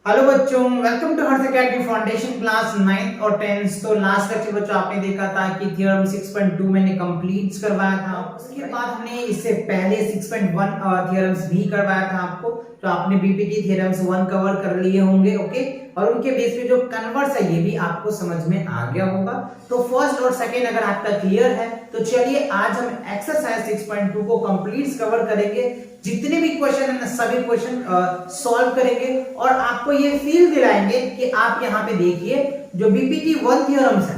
Hello बच्चों, welcome to Harsh academy foundation class 9th और 10th। तो लास्ट लेक्चर बच्चों आपने देखा था कि थ्योरम 6.2 मैंने कंप्लीट करवाया था। उसके बाद हमने इससे पहले 6.1 थ्योरम्स भी करवाया था आपको। तो आपने बीपीटी थ्योरम्स 1 कवर कर लिए होंगे, ओके। और उनके बेस पे जो कन्वर्स है ये भी आपको समझ में आ गया होगा। तो फर्स्ट और सेकंड अगर आपका क्लियर है तो चलिए आज हम एक्सरसाइज 6.2 को कंप्लीट कवर करेंगे। जितने भी क्वेश्चन है ना सभी क्वेश्चन सॉल्व करेंगे और आपको ये फील दिलाएंगे कि आप यहाँ पे देखिए जो बीपीटी 1 थ्योरम्स है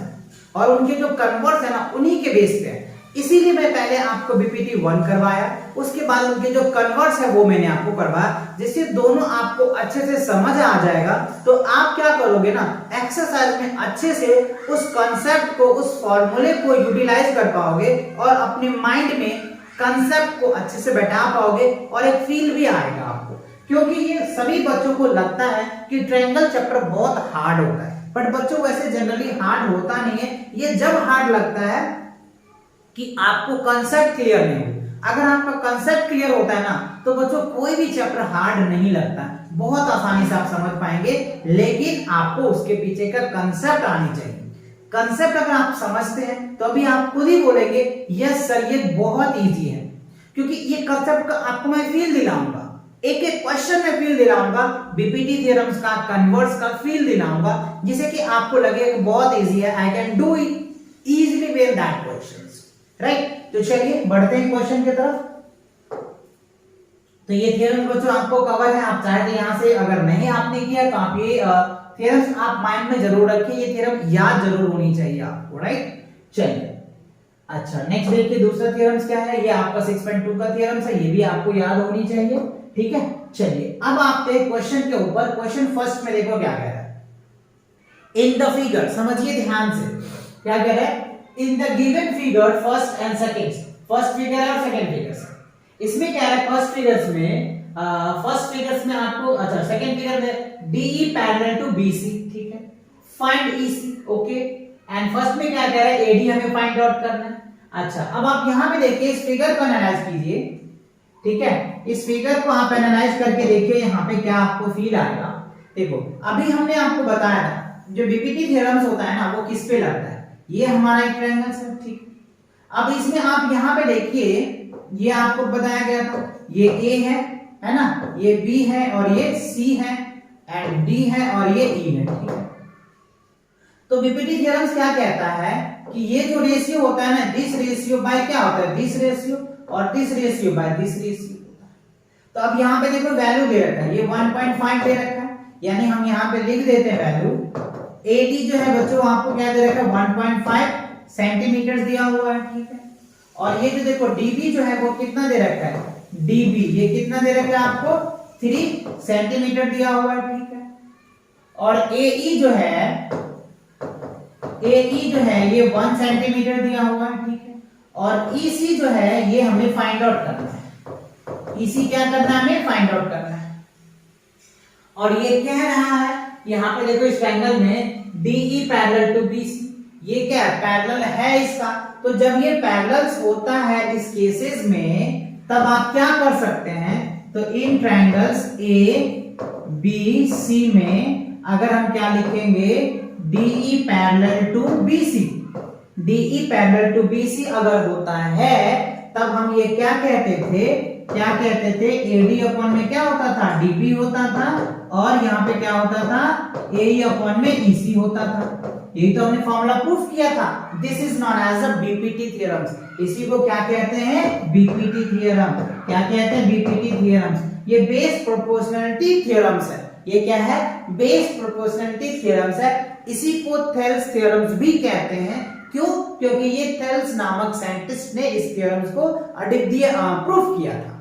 और उनके जो कन्वर्स है ना उन्हीं के बेस पे है। इसीलिए मैं पहले आपको बीपीटी 1 करवाया, उसके बाद उनके जो कन्वर्स है वो मैंने आपको करवाया, जिससे दोनों आपको अच्छे से समझ आ जाएगा। तो आप क्या करोगे ना, एक्सरसाइज में अच्छे से उस कॉन्सेप्ट को, उस फॉर्मूले को यूटिलाइज कर पाओगे और अपने माइंड में कंसेप्ट को अच्छे से बैठा पाओगे और एक फील भी आएगा आपको। क्योंकि ये सभी बच्चों को लगता है कि ट्रायंगल चैप्टर बहुत हार्ड होता है, बट बच्चों वैसे जनरली हार्ड होता नहीं है। ये जब हार्ड लगता है कि आपको कंसेप्ट क्लियर नहीं हो। अगर आपका कंसेप्ट क्लियर होता है ना तो बच्चों कोई भी चैप्टर हार्ड नहीं लगता, बहुत आसानी से आप समझ पाएंगे। लेकिन आपको उसके पीछे का कंसेप्ट आनी चाहिए। कंसेप्ट अगर आप समझते हैं तो अभी आप खुद ही बोलेंगे यस सर ये बहुत इजी है, क्योंकि ये कंसेप्ट का आपको मैं फील दिलाऊंगा, एक एक क्वेश्चन में फील दिलाऊंगा, बीपीटी थ्योरम्स का कन्वर्स का फील दिलाऊंगा, जिससे कि आपको लगे कि बहुत इजी है, I can do it easily with that questions, right. तो चलिए बढ़ते हैं क्वेश्चन की तरफ। तो ये थ्योरम बच्चों आपको कवर है, आप चाहे तो यहां से अगर नहीं आपने किया तो आप ये थ्योरम्स आप माइंड में जरूर रखिए, ये थ्योरम याद जरूर होनी चाहिए आपको, राइट। चलिए अच्छा नेक्स्ट देखिए दूसरा थ्योरम्स क्या है। ये आपका 6.2 का थ्योरम्स है, ये भी आपको याद होनी चाहिए, ठीक है। चलिए अब आप क्वेश्चन के ऊपर, क्वेश्चन फर्स्ट में देखो क्या कह रहा है। इन द फिगर, समझिए ध्यान से, क्या कह रहा है। In the given figure first and second, first figure है और सेकंड फिगर। इसमें क्या है, फर्स्ट फिगर्स में आपको, अच्छा सेकंड फिगर में DE पैरेलल टू BC, ठीक है। Find EC, okay. And first में क्या कह रहा है, AD हमें फाइंड आउट करना है। अच्छा अब आप यहां पे देखिए, इस फिगर को एनालाइज कीजिए, ठीक है। इस फिगर को आप एनालाइज करके देखिए यहाँ पे क्या आपको फील आएगा। देखो अभी हमने आपको बताया था जो बीपीटी थ्योरम्स होता है ना वो किस पे लगता है, ये हमारा एक ट्रायंगल है, ठीक। अब इसमें आप यहाँ पे देखिए, ये आपको बताया गया था, ये A है ना, ये B है और ये C है, एंड D है और ये E है, ठीक है। तो बीपीटी थ्योरम्स क्या कहता है कि ये जो रेशियो होता है ना, दिस रेशियो बाय क्या होता है, दिस रेशियो, और this ratio by this ratio. तो अब यहाँ पे देखो वैल्यू दे रखा है, ये 1.5 दे रखा है, यानी हम यहाँ पे लिख देते हैं वैल्यू। AD जो है बच्चों आपको क्या दे रखा है, 1.5 सेंटीमीटर दिया हुआ है, ठीक है। और ये जो देखो DB जो है वो कितना दे रखा है, DB ये कितना दे रखा है आपको, 3 सेंटीमीटर दिया हुआ है, ठीक है। और AE जो है ये 1 सेंटीमीटर दिया हुआ है, ठीक है। और EC जो है ये हमें फाइंड आउट करना है, EC क्या करना है, हमें फाइंड आउट करना है। और ये कह रहा है यहाँ पे देखो इस ट्रायंगल में DE पैरेलल टू BC, ये क्या है, पैरेलल है इसका। तो जब ये पैरेलल्स होता है इस केसेस में, तब आप क्या कर सकते हैं, तो इन ट्रायंगल्स ABC में अगर हम क्या लिखेंगे, DE parallel to BC, DE parallel to BC अगर होता है तब हम ये क्या कहते थे, AD अपॉन में क्या होता था, DB होता था, और यहाँ पे क्या होता था, AE अपॉन में EC होता था। यही तो हमने फॉर्मूला प्रूफ किया था। This is known as a BPT theorems. इसी को क्या कहते हैं, बीपीटी थ्योरम। क्या कहते हैं, बीपीटी थ्योरम्स। ये बेस प्रोपोर्शनलिटी थ्योरम्स है। ये क्या है, बेस प्रोपोर्शनलिटी थ्योरम्स है। इसी को थेल्स थ्योरम्स भी कहते हैं। क्यों, क्योंकि ये थेल्स नामक साइंटिस्ट ने इस थ्योरम्स को अद्वितीय प्रूफ किया था,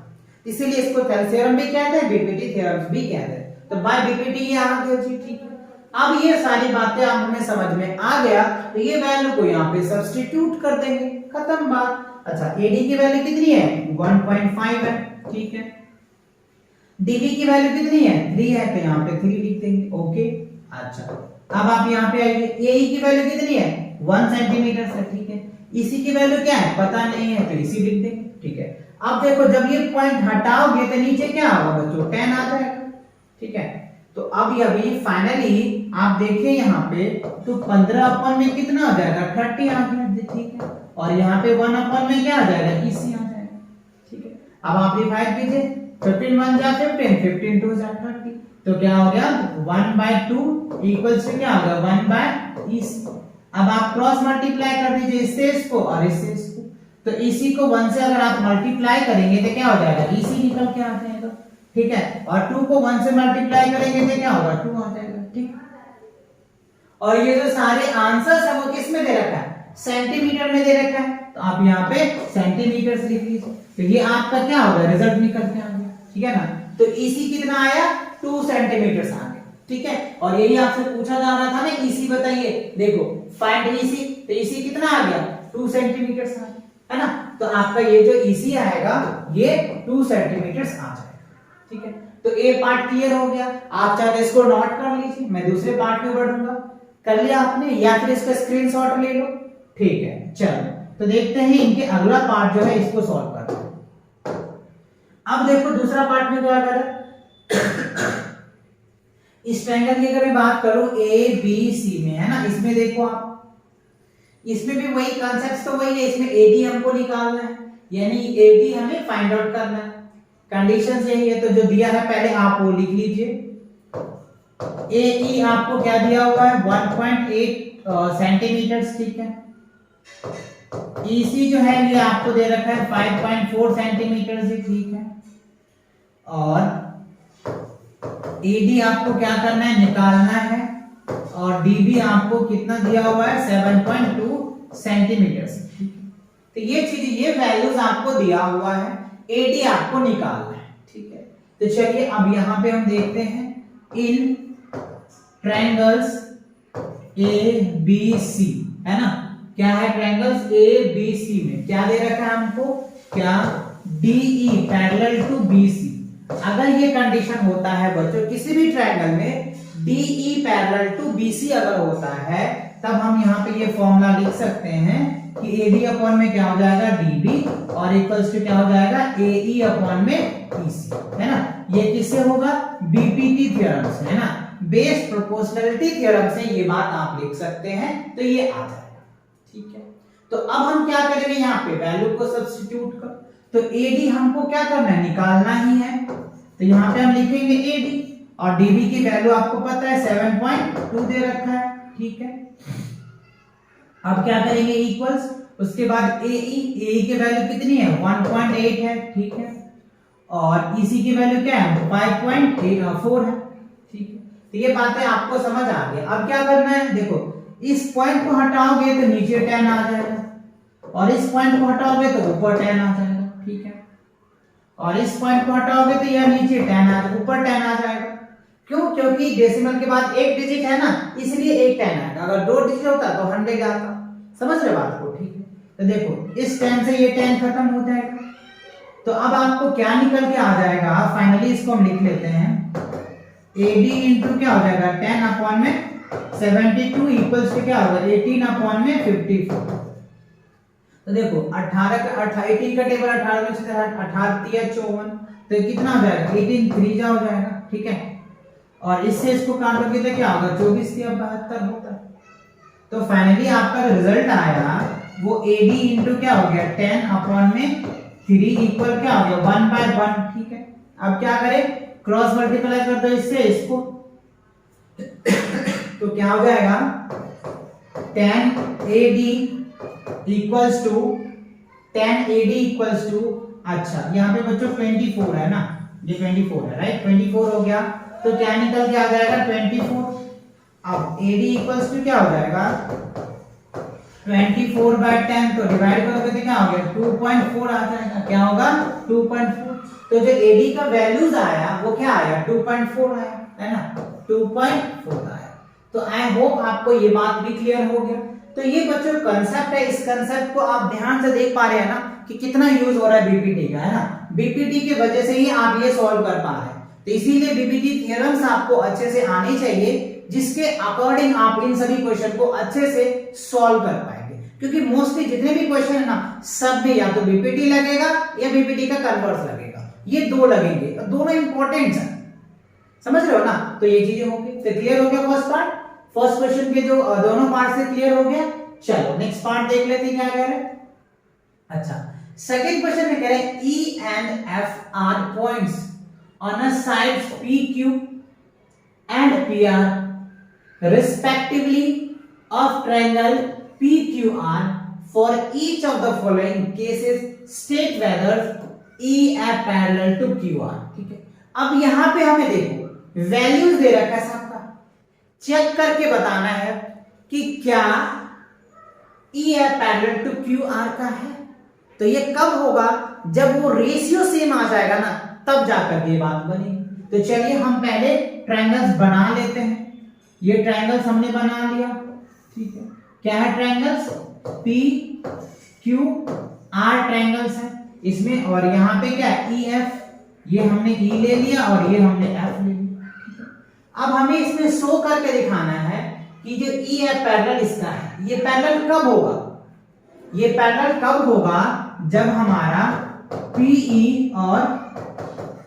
इसीलिए इसको थेल्स थ्योरम भी कहते हैं, बीपीटी थ्योरम्स भी कहते हैं। तो बाय बीपीटी ये आ गया जी, ठीक है। अब ये सारी बातें आप हमें समझ में आ गया, तो ये वैल्यू को यहाँ पे सब्स्टिट्यूट कर देंगे, खत्म बात। अच्छा AD की वैल्यू कितनी है, 1.5 है, ठीक है। DB की वैल्यू कितनी है, 3 है, तो यहाँ पे 3 लिख देंगे, ओके। अच्छा अब आप यहाँ पे आइए, AE की वैल्यू कितनी है, 1 सेंटीमीटर से, ठीक है। EC की वैल्यू क्या है, पता नहीं है, तो EC लिख देंगे, ठीक है। अब देखो जब ये पॉइंट हटाओगे तो नीचे क्या होगा बच्चों, 10 आ जाएगा, ठीक है। तो अब अभी फाइनली आप देखिए यहाँ पे, तो 15 अपन में कितना आ जाएगा 30 आ गया, ठीक है। और यहाँ पे 1 अपन में क्या आ जाएगा इसी आ जाएगा, ठीक है। अब आप डिवाइड कीजिए, 15 1 जा 15, 15 2 जा 30, तो क्या हो गया 1/2 इक्वल्स टू क्या हो गया 1/EC। अब आप क्रॉस मल्टीप्लाई कर दीजिए इससे इसको और इससे इसको, तो इसी को 1 से अगर आप मल्टीप्लाई करेंगे तो क्या हो जाएगा इसी निकल के आ जाएगा, ठीक है। और 2 को 1 से मल्टीप्लाई करेंगे तो क्या होगा 2 आ जाएगा, ठीक। और ये जो सारे आंसर्स है वो किस में दे रखा है सेंटीमीटर में दे रखा है, तो आप यहाँ पे सेंटीमीटर लिख लीजिए, तो ये आपका क्या होगा रिजल्ट निकल के आ गया, ठीक है ना। तो इसी कितना आया 2 सेंटीमीटर आ गया, ठीक है। और यही आपसे पूछा जा रहा था ना इसी बताइए, देखो फाइंड इसी, तो इसी कितना आ गया 2 सेंटीमीटर आ गया, है ना। तो आपका ये जो इसी आएगा ये 2 सेंटीमीटर आ जाएगा, ठीक है। तो ए पार्ट क्लियर हो गया, आप चाहे इसको नोट कर लीजिए, मैं दूसरे पार्ट में बढ़ूंगा। कर लिया आपने, या फिर इसका स्क्रीनशॉट ले लो, ठीक है। चलो तो देखते हैं इनके अगला पार्ट जो है इसको सॉल्व करते हैं। अब देखो दूसरा पार्ट में क्या कर रहा है इस ट्रायंगल की अगर मैं बात करूं ए बी सी में, है ना, इसमें देखो आप, इसमें भी वही कॉन्सेप्ट तो वही है, इसमें एडी हमको निकालना है, यानी एडी हमें फाइंड आउट करना है, कंडीशंस यही है। तो जो दिया है पहले आप वो लिख लीजिए, ए आपको क्या दिया हुआ है 1.8 सेंटीमीटर, ठीक है। ईसी जो है ये आपको दे रखा है 5.4 सेंटीमीटर, ठीक है। और एडी आपको क्या करना है निकालना है, और डीबी आपको कितना दिया हुआ है 7.2 सेंटीमीटर, ठीक है। तो ये चीज ये वैल्यूज आपको दिया हुआ है, एडी आपको निकालना है, ठीक है। तो चलिए अब यहां पे हम देखते हैं इन ट्रायंगल्स ए बी सी, है ना, क्या है ट्रायंगल्स ए बी सी में क्या दे रखा है हमको, क्या डीई पैरेलल टू बीसी। अगर ये कंडीशन होता है बच्चों किसी भी ट्रायंगल में डीई पैरेलल टू बीसी अगर होता है, तब हम यहाँ पे ये फॉर्मूला लिख सकते हैं कि एडी अपॉन में क्या हो जाएगा डीबी, और इक्वल्स टू क्या हो जाएगा एई अपॉन में ईसी, है ना। ये किससे होगा बीपीटी थ्योरम से, है ना, बेस प्रोपोर्शनलिटी थ्योरम से ये बात आप लिख सकते हैं, तो ये आ जाएगा, ठीक है। तो अब हम क्या करेंगे यहाँ पे वैल्यू को सब्स्टिट्यूट कर, तो एडी हमको क्या करना है निकालना ही है, तो यहाँ पे हम लिखेंगे एडी, और डीबी की वैल्यू आपको पता है 7.2 दे रखा है, ठीक है। अब क्या करेंगे इक्वल्स, उसके बाद एई की वैल्यू कितनी है 1.8 है, ठीक है। और ईसी की वैल्यू क्या है 5.4 है, ठीक है। तो ये बातें आपको समझ आ गई। अब क्या करना है, देखो इस पॉइंट को हटाओगे तो नीचे 10 आ जाएगा, और इस पॉइंट को हटाओगे तो ऊपर 10 आ जाएगा, ठीक है। और इस पॉइंट को हटाओगे तो यह नीचे 10 आ जाएगा, ऊपर 10 आ जाएगा। क्यों? क्योंकि डेसिमल के बाद एक डिजिट है ना, इसलिए एक 10 आएगा। अगर 2 डिजिट होता तो 100 आता। समझ रहे बात को, ठीक है। तो देखो इस 10 से ये 10 खत्म हो जाएगा, तो अब आपको क्या निकल के आ जाएगा, फाइनली इसको हम लिख लेते हैं AD इंटू क्या हो जाएगा 10 अपॉन में 72 इक्वल्स टू क्या होगा 18 अपॉन में 54। तो देखो 18 का 18 का टेबल 18 में से 18 3 54, तो कितना हो जाएगा 18 3 जा हो जाएगा, ठीक है। और इससे इसको काटोगे तो क्या होगा 24 3 72 होता है। तो फाइनली आपका रिजल्ट आया वो AD इंटू क्या हो गया 10 अपॉन में 3 इक्वल क्या हो गया 1/1, ठीक है। अब क्या करें, क्रॉस मल्टीप्लाई कर दो इससे इसको, तो क्या हो जाएगा 10AD equals to 10AD equals to, अच्छा यहाँ पे बच्चों 24 है ना, ये 24 है राइट, 24 हो गया, तो क्या निकल के आ जाएगा 24। अब AD इक्वल्स टू क्या हो जाएगा 24/10, तो डिवाइड करोगे तो क्या हो गया 2.4 आ जाएगा, क्या होगा 2.4। तो जो AD का वैल्यूज आया वो क्या आया 2.4 आया, है ना, 2.4 आया। तो आई होप आपको ये बात भी क्लियर हो गया। तो ये बच्चों कांसेप्ट है, इस कांसेप्ट को आप ध्यान से देख पा रहे हैं ना कि कितना यूज हो रहा है बीपीटी का, है ना। बीपीटी की वजह से ही आप ये सॉल्व कर पा रहे हैं, तो इसीलिए बीपीटी थ्योरम्स आपको अच्छे से आनी चाहिए, जिसके अकॉर्डिंग आप इन सभी क्वेश्चन को अच्छे से सॉल्व कर पाएंगे। क्योंकि मोस्टली जितने भी क्वेश्चन है ना, सब में या तो बीपीटी लगेगा या बीपीटी का कन्वर्स लगेगा, ये दो लगेंगे, दोनों इंपॉर्टेंट है। समझ रहे हो ना? तो ये चीजें होंगी। तो क्लियर हो गया फर्स्ट पार्ट। फर्स्ट क्वेश्चन के जो दोनों पार्ट से क्लियर हो गया। चलो नेक्स्ट पार्ट देख लेते हैं क्या कह रहे हैं। अच्छा, सेकंड क्वेश्चन में कह रहे हैं E and F are points on a sides PQ and PR respectively of triangle PQR. For each of the following cases state whether EF parallel to QR. ठीक है, अब यहां पे हमें देखो वैल्यूज दे रखा है सबका, चेक करके बताना है कि क्या EF पैरेलल टू QR का है। तो ये कब होगा? जब वो रेशियो सेम आ जाएगा ना, तब जाकर ये बात बनेगी। तो चलिए हम पहले ट्रायंगल्स बना लेते हैं। ये ट्रायंगल्स हमने बना लिया, ठीक है। क्या है triangles? P Q R triangles है इसमें, और यहाँ पे क्या है EF, ये हमने E ले लिया और ये हमने F ले लिया। अब हमें इसमें शो करके दिखाना है कि जो EF पैरेलल इसका है, ये पैरेलल कब होगा? ये पैरेलल कब होगा? जब हमारा PE और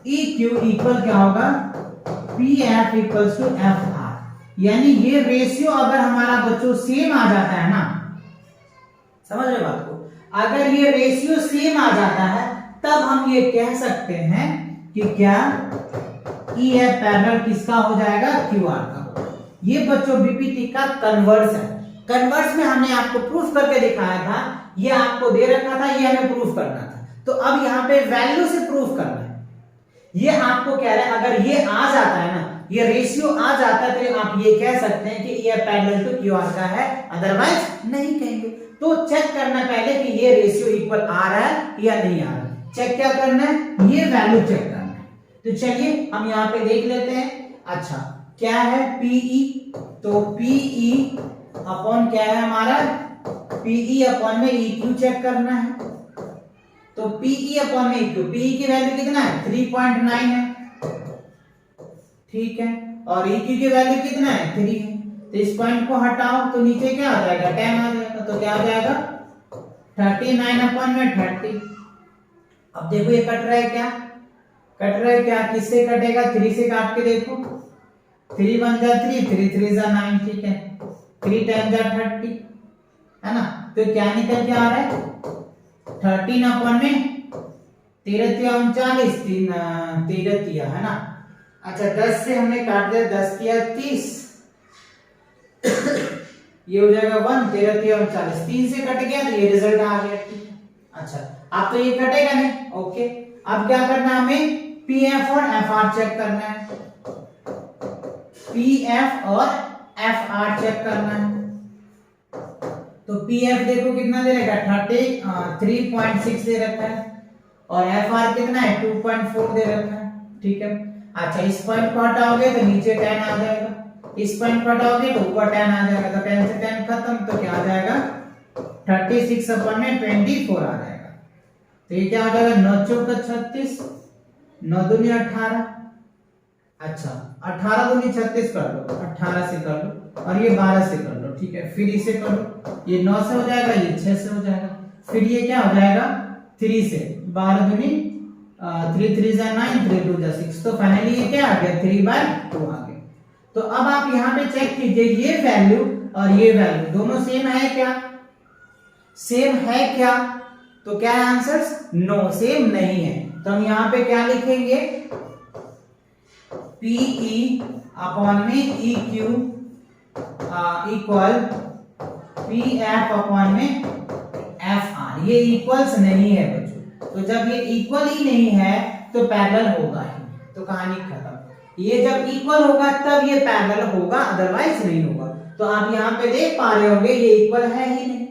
EQ इक्वल क्या होगा? PF equals to FR। यानी ये रेशियो अगर हमारा बच्चों सेम आ जाता है ना, समझ रहे बात को? अगर ये रेशियो सेम आ जाता है तब हम ये कह सकते हैं कि क्या EF पैरेलल किसका हो जाएगा? QR का। ये बच्चों बीपीटी का कन्वर्स है। कन्वर्स में हमने आपको प्रूफ करके दिखाया था, ये आपको दे रखा था, ये हमें प्रूफ करना था। तो अब यहाँ पे वैल्यू से प्रूफ करना है। ये आपको कह रहा है अगर ये आ जाता है ना, ये रेशियो आ जाता है, तो आप ये कह सकते हैं कि ये पैरेलल टू QR का है, अदरवाइज नहीं कहेंगे। तो चेक करना पहले कि ये रेशियो इक्वल आ रहा है या नहीं आ रहा है। चेक क्या करना है? ये वैल्यू चेक करना है। तो चलिए हम यहाँ पे देख लेते हैं। अच्छा, क्या है PE? तो PE अपॉन क्या है हमारा? PE अपॉन में EQ चेक करना है। तो PE अपॉन में EQ, PE की वैल्यू कितना है? 3.9 है, ठीक है, और EQ की वैल्यू कितना है? 3 है। तो इस पॉइंट को हटाओ तो नीचे क्या आ जाएगा? 10 आ जाएगा। तो क्या आ जाएगा? 39 अपॉन में 30। अब देखो ये कट रहा है क्या? कट रहा है क्या? किससे कटेगा? 3 से काट के देखो। 3 1 जा 3, 3 3 जा 9, ठीक है। 3 10 जा 30, है ना? तो क्या निकल के आ रहा है? 13 अपॉन में 13 39, 13 है ना? अच्छा, 10 से हमने काट दिया, 10 किया 30, ये हो जाएगा 1, 13 39, 3 से कट गया तो ये रिजल्ट आ गया, ठीक है। अच्छा, अब तो ये कटेगा नहीं, ओके। अब क्या करना है हमें? PF और FR चेक करना है। PF और FR चेक करना है। तो PF देखो कितना दे रखा है? 3.6 दे रखा है, और FR कितना है? 2.4 दे रखा है, ठीक है। अच्छा, इस पॉइंट को हटाओगे तो नीचे 10 आ जाएगा, इस पॉइंट को हटाओगे तो ऊपर 10 आ जाएगा। तो 10 से 10 खत्म, तो क्या आ जाएगा? 36 अपॉन में 24 आ जाएगा। तो ये क्या हो जाएगा? 9 चौका 36, 9 दूनी 18। अच्छा, 18 दूनी 36 कर लो, 18 से कर लो, और ये 12 से कर लो, ठीक है। फिर इसे कर लो, ये 9 से हो जाएगा, ये 6 से हो जाएगा। फिर ये क्या हो जाएगा? 3 से 12 दूनी 3 3 जा 9, 3 2 जा 6। तो फाइनली ये क्या आ गया? 3/2 आ गया। तो अब आप यहाँ पे चेक कीजिए, ये वैल्यू और ये वैल्यू दोनों सेम है क्या? सेम है क्या? तो क्या है आंसर्स? नो, सेम नहीं है। तो हम यहाँ पे क्या लिखेंगे? PE अपॉन में EQ इक्वल PF अपॉन में FR। ये इक्वल्स नहीं है बच्चों। तो जब ये इक्वल ही नहीं है तो पैरेलल होगा ही, तो कहानी खत्म। ये जब इक्वल होगा तब ये पैरेलल होगा, अदरवाइज नहीं होगा। तो आप यहाँ पे देख पा रहे होंगे ये इक्वल है ही नहीं,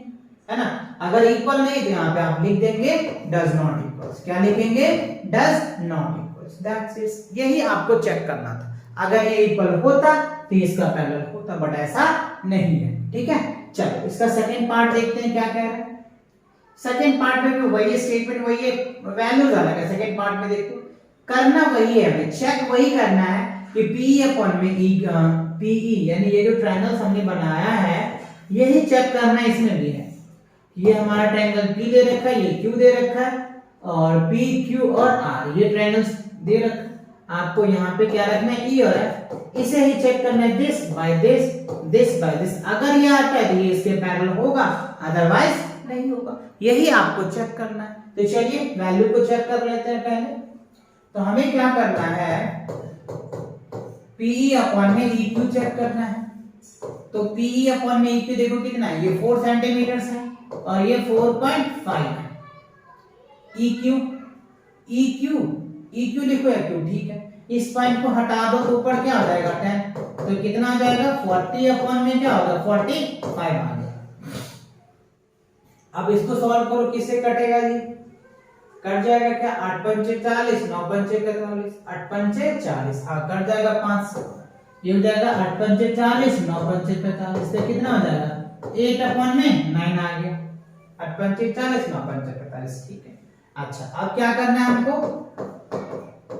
है ना? अगर इक्वल नहीं तो यहाँ पे आप लिख देंगे डज नॉट इक्वल्स। क्या लिखेंगे? Does not equals. That's it. यही आपको चेक करना था। अगर ये इक्वल होता तो इसका पैरेलल होता, बट ऐसा नहीं है, ठीक है। चलो इसका सेकंड पार्ट देखते हैं क्या कह रहा है। सेकंड पार्ट में भी वही स्टेटमेंट, वही है, वैल्यूज अलग है। सेकंड पार्ट में देखो करना वही है, हमें चेक वही करना है कि PE अपॉन में PE, यानी ये जो ट्रायंगल्स हमने बनाया है यही चेक करना इसमें भी है। ये हमारा ट्रायंगल P दे रखा है, ये Q दे रखा है, और P Q और R ये ट्रायंगल्स दे रखा है। आपको यहाँ पे क्या रखना है, ई और एफ, इसे ही चेक करना है, this by this, this by this. अगर ये आता है तो ये इसके पैरेलल होगा, अदरवाइज नहीं होगा, यही आपको चेक करना है। तो चलिए वैल्यू को चेक कर लेते हैं पहले। तो हमें क्या करना है, पीई अपॉन में इक्यू चेक करना है। तो पीई अपॉन में इक्यू देखो कितना है, ये 4 सेंटीमीटर है और ये 4.5 है। इक्यू इक्यू इक्यू लिखो या क्यू, ठीक है। इस पॉइंट को हटा दो तो ऊपर क्या हो जाएगा 10, तो कितना आ जाएगा 40 अपॉन में क्या होगा 45 आ गया। अब इसको सॉल्व करो, किससे कटेगा जी, कट जाएगा क्या, 8 पंचे 40, 9 पंचे 45, 8 पंचे 40, हाँ कट जाएगा 5 से, ये हो जाएगा 8 पंचे 40, 9 पंचे 45, से कितना हो जाएगा 8 अपॉन में 9 आ गया, 8 पंचे 40, 9 पंचे 45, ठीक है। अच्छा अब क्या करना है हमको,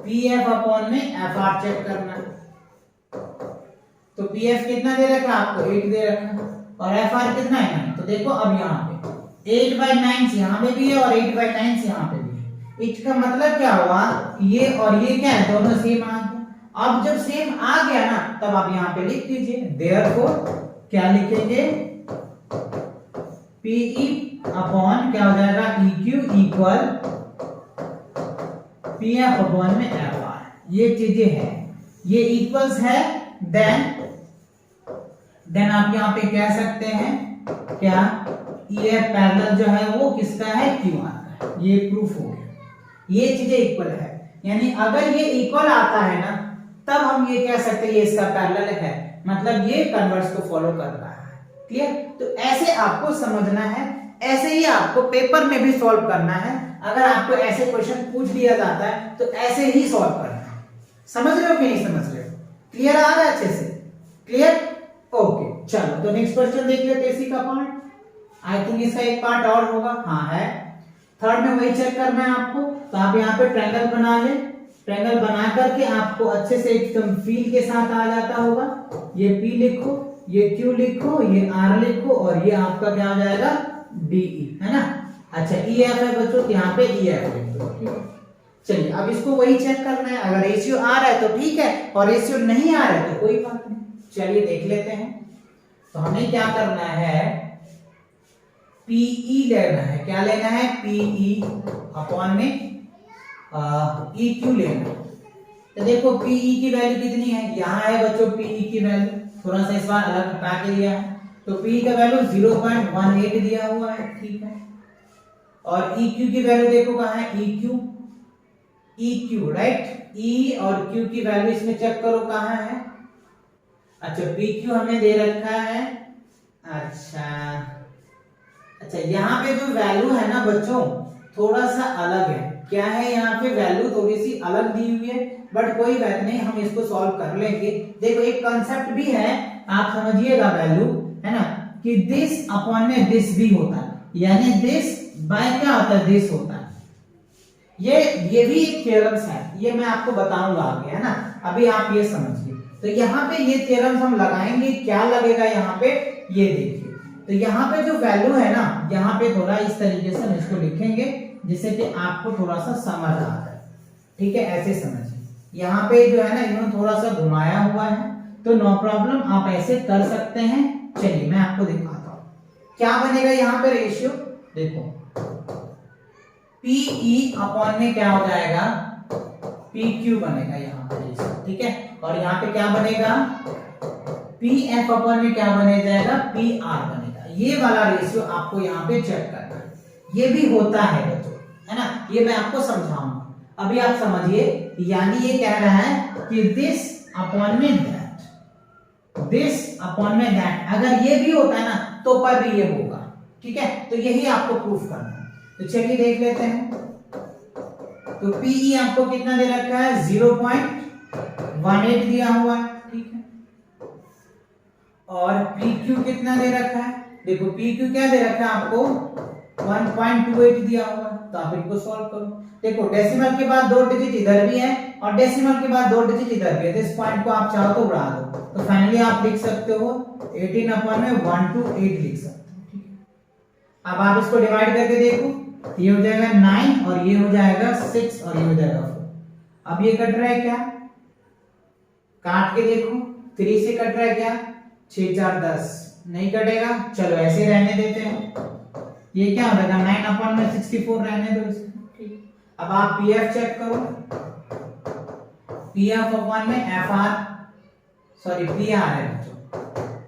पी एफ अपॉन में एफ आर चेक करना है। तो पी एफ कितना दे रखा है आपको, 8 दे रखा है, और एफ आर कितना है 9। तो देखो अब यहाँ पे 8/9 यहाँ पे भी है और 8/9 यहाँ पे भी है। इसका मतलब क्या हुआ, ये और ये क्या है, दोनों सेम आ गया। अब जब सेम आ गया ना, तब आप यहाँ पे लिख दीजिए, देयरफॉर क्या लिखेंगे, पीई अपॉन क्या हो जाएगा, इक्यू इक्वल पी एफ अपॉन में एफ आर। ये चीजें हैं, ये इक्वल्स है, देन आप यहाँ पे कह सकते हैं क्या, ये पैरेलल जो है वो किसका है, क्यू आर का, ये प्रूफ हो गया। ये चीजें इक्वल है, यानी अगर ये इक्वल आता है ना, तब हम ये कह सकते हैं ये इसका पैरेलल है, मतलब ये कन्वर्स को फॉलो कर रहा है। क्लियर। तो ऐसे आपको समझना है, ऐसे ही आपको पेपर में भी सॉल्व करना है। अगर आपको ऐसे क्वेश्चन पूछ दिया जाता है तो ऐसे ही सॉल्व करना है। समझ रहे हो कि नहीं समझ रहे हो, क्लियर आ रहा है अच्छे से, क्लियर, ओके। चलो तो नेक्स्ट क्वेश्चन देख लेते हैं, इसी का पार्ट, आई थिंक इसका एक पार्ट और होगा, हाँ है, थर्ड में वही चेक करना है आपको। तो आप यहाँ पे ट्रायंगल बना ले, ट्रायंगल बना करके आपको अच्छे से एकदम फील के साथ आ जाता होगा। ये P लिखो, ये Q लिखो, ये R लिखो, और ये आपका क्या हो जाएगा DE, है ना। अच्छा EF है बच्चों, यहाँ पे EF लिख दो, ठीक है। चलिए अब इसको वही चेक करना है, अगर रेशियो आ रहा है तो ठीक है, और रेशियो नहीं आ रहा है तो कोई बात नहीं। चलिए देख लेते हैं। तो हमें क्या करना है, PE लेना है, क्या लेना है, PE अपॉन में EQ लेना है। तो देखो PE की वैल्यू कितनी है, यहाँ है बच्चों PE की वैल्यू, थोड़ा सा इस बार अलग हटा के दिया है। तो PE का वैल्यू 0.18 दिया हुआ है, ठीक है। और EQ की वैल्यू देखो कहाँ है, EQ राइट, E और Q की वैल्यू इसमें चेक करो कहाँ है। अच्छा PQ हमें दे रखा है, अच्छा यहाँ पे जो वैल्यू है ना बच्चों थोड़ा सा अलग है, क्या है यहाँ पे वैल्यू थोड़ी सी अलग दी हुई है, बट कोई बात नहीं, हम इसको सॉल्व कर लेंगे। देखो एक कंसेप्ट भी है, आप समझिएगा वैल्यू, है ना, कि दिस अपॉन में दिस भी होता है, यानी दिस बाय क्या होता है, दिस होता है। ये भी एक थ्योरम्स है, ये मैं आपको बताऊंगा आगे, है ना, अभी आप ये समझिए। तो यहाँ पे ये थ्योरम्स हम लगाएंगे, क्या लगेगा यहाँ पे, ये देखिए। तो यहाँ पे जो वैल्यू है ना, यहाँ पे थोड़ा इस तरीके से हम इसको लिखेंगे जिससे कि आपको थोड़ा सा समझ आ जाए, ठीक है, ऐसे समझिए। यहाँ पे जो है ना इन्होंने थोड़ा सा घुमाया हुआ है, तो नो प्रॉब्लम, आप ऐसे कर सकते हैं। चलिए मैं आपको दिखाता हूँ क्या बनेगा यहाँ पे रेशियो। देखो PE अपॉन में क्या हो जाएगा, PQ बनेगा यहाँ पे रेशियो, ठीक है। और यहाँ पे क्या बनेगा, PF अपॉन में क्या बने जाएगा, PR बनेगा। ये वाला रेशियो आपको यहाँ पे चेक करना है, ये भी होता है बच्चों, है ना, ये मैं आपको समझाऊंगा, अभी आप समझिए। यानी ये कह रहा है कि दिस अपॉन में दैट, दिस अपॉन में दैट, अगर ये भी होता है ना तो पर भी ये होगा, ठीक है। तो यही आपको प्रूफ करना है। तो चलिए देख लेते हैं। तो PE आपको कितना दे रखा है, 0.18 दिया हुआ है, ठीक है। और PQ कितना दे रखा है, देखो PQ क्या दे रखा है आपको, 1.28 दिया हुआ है। तो आप इनको सॉल्व करो। देखो डेसिमल के बाद 2 डिजिट इधर भी है और डेसिमल के बाद 2 डिजिट इधर भी है, तो इस पॉइंट को आप चाहो तो उड़ा दो। तो फाइनली आप लिख सकते हो 18 अपॉन में 128 लिख सकते हो, ठीक है। अब आप इसको डिवाइड करके देखो, ये हो जाएगा 9 और ये हो जाएगा 6 और ये हो जाएगा 4। अब ये कट रहा है क्या, काट के देखो, 3 से कट रहा है क्या, 6 4 10, नहीं कटेगा, चलो ऐसे रहने देते हैं। ये क्या हो जाएगा 9 अपॉन में 64 रहने दो इसे, ठीक। अब आप पीएफ चेक करो, पीएफ अपॉन में एफआर, सॉरी पीआर है बच्चों,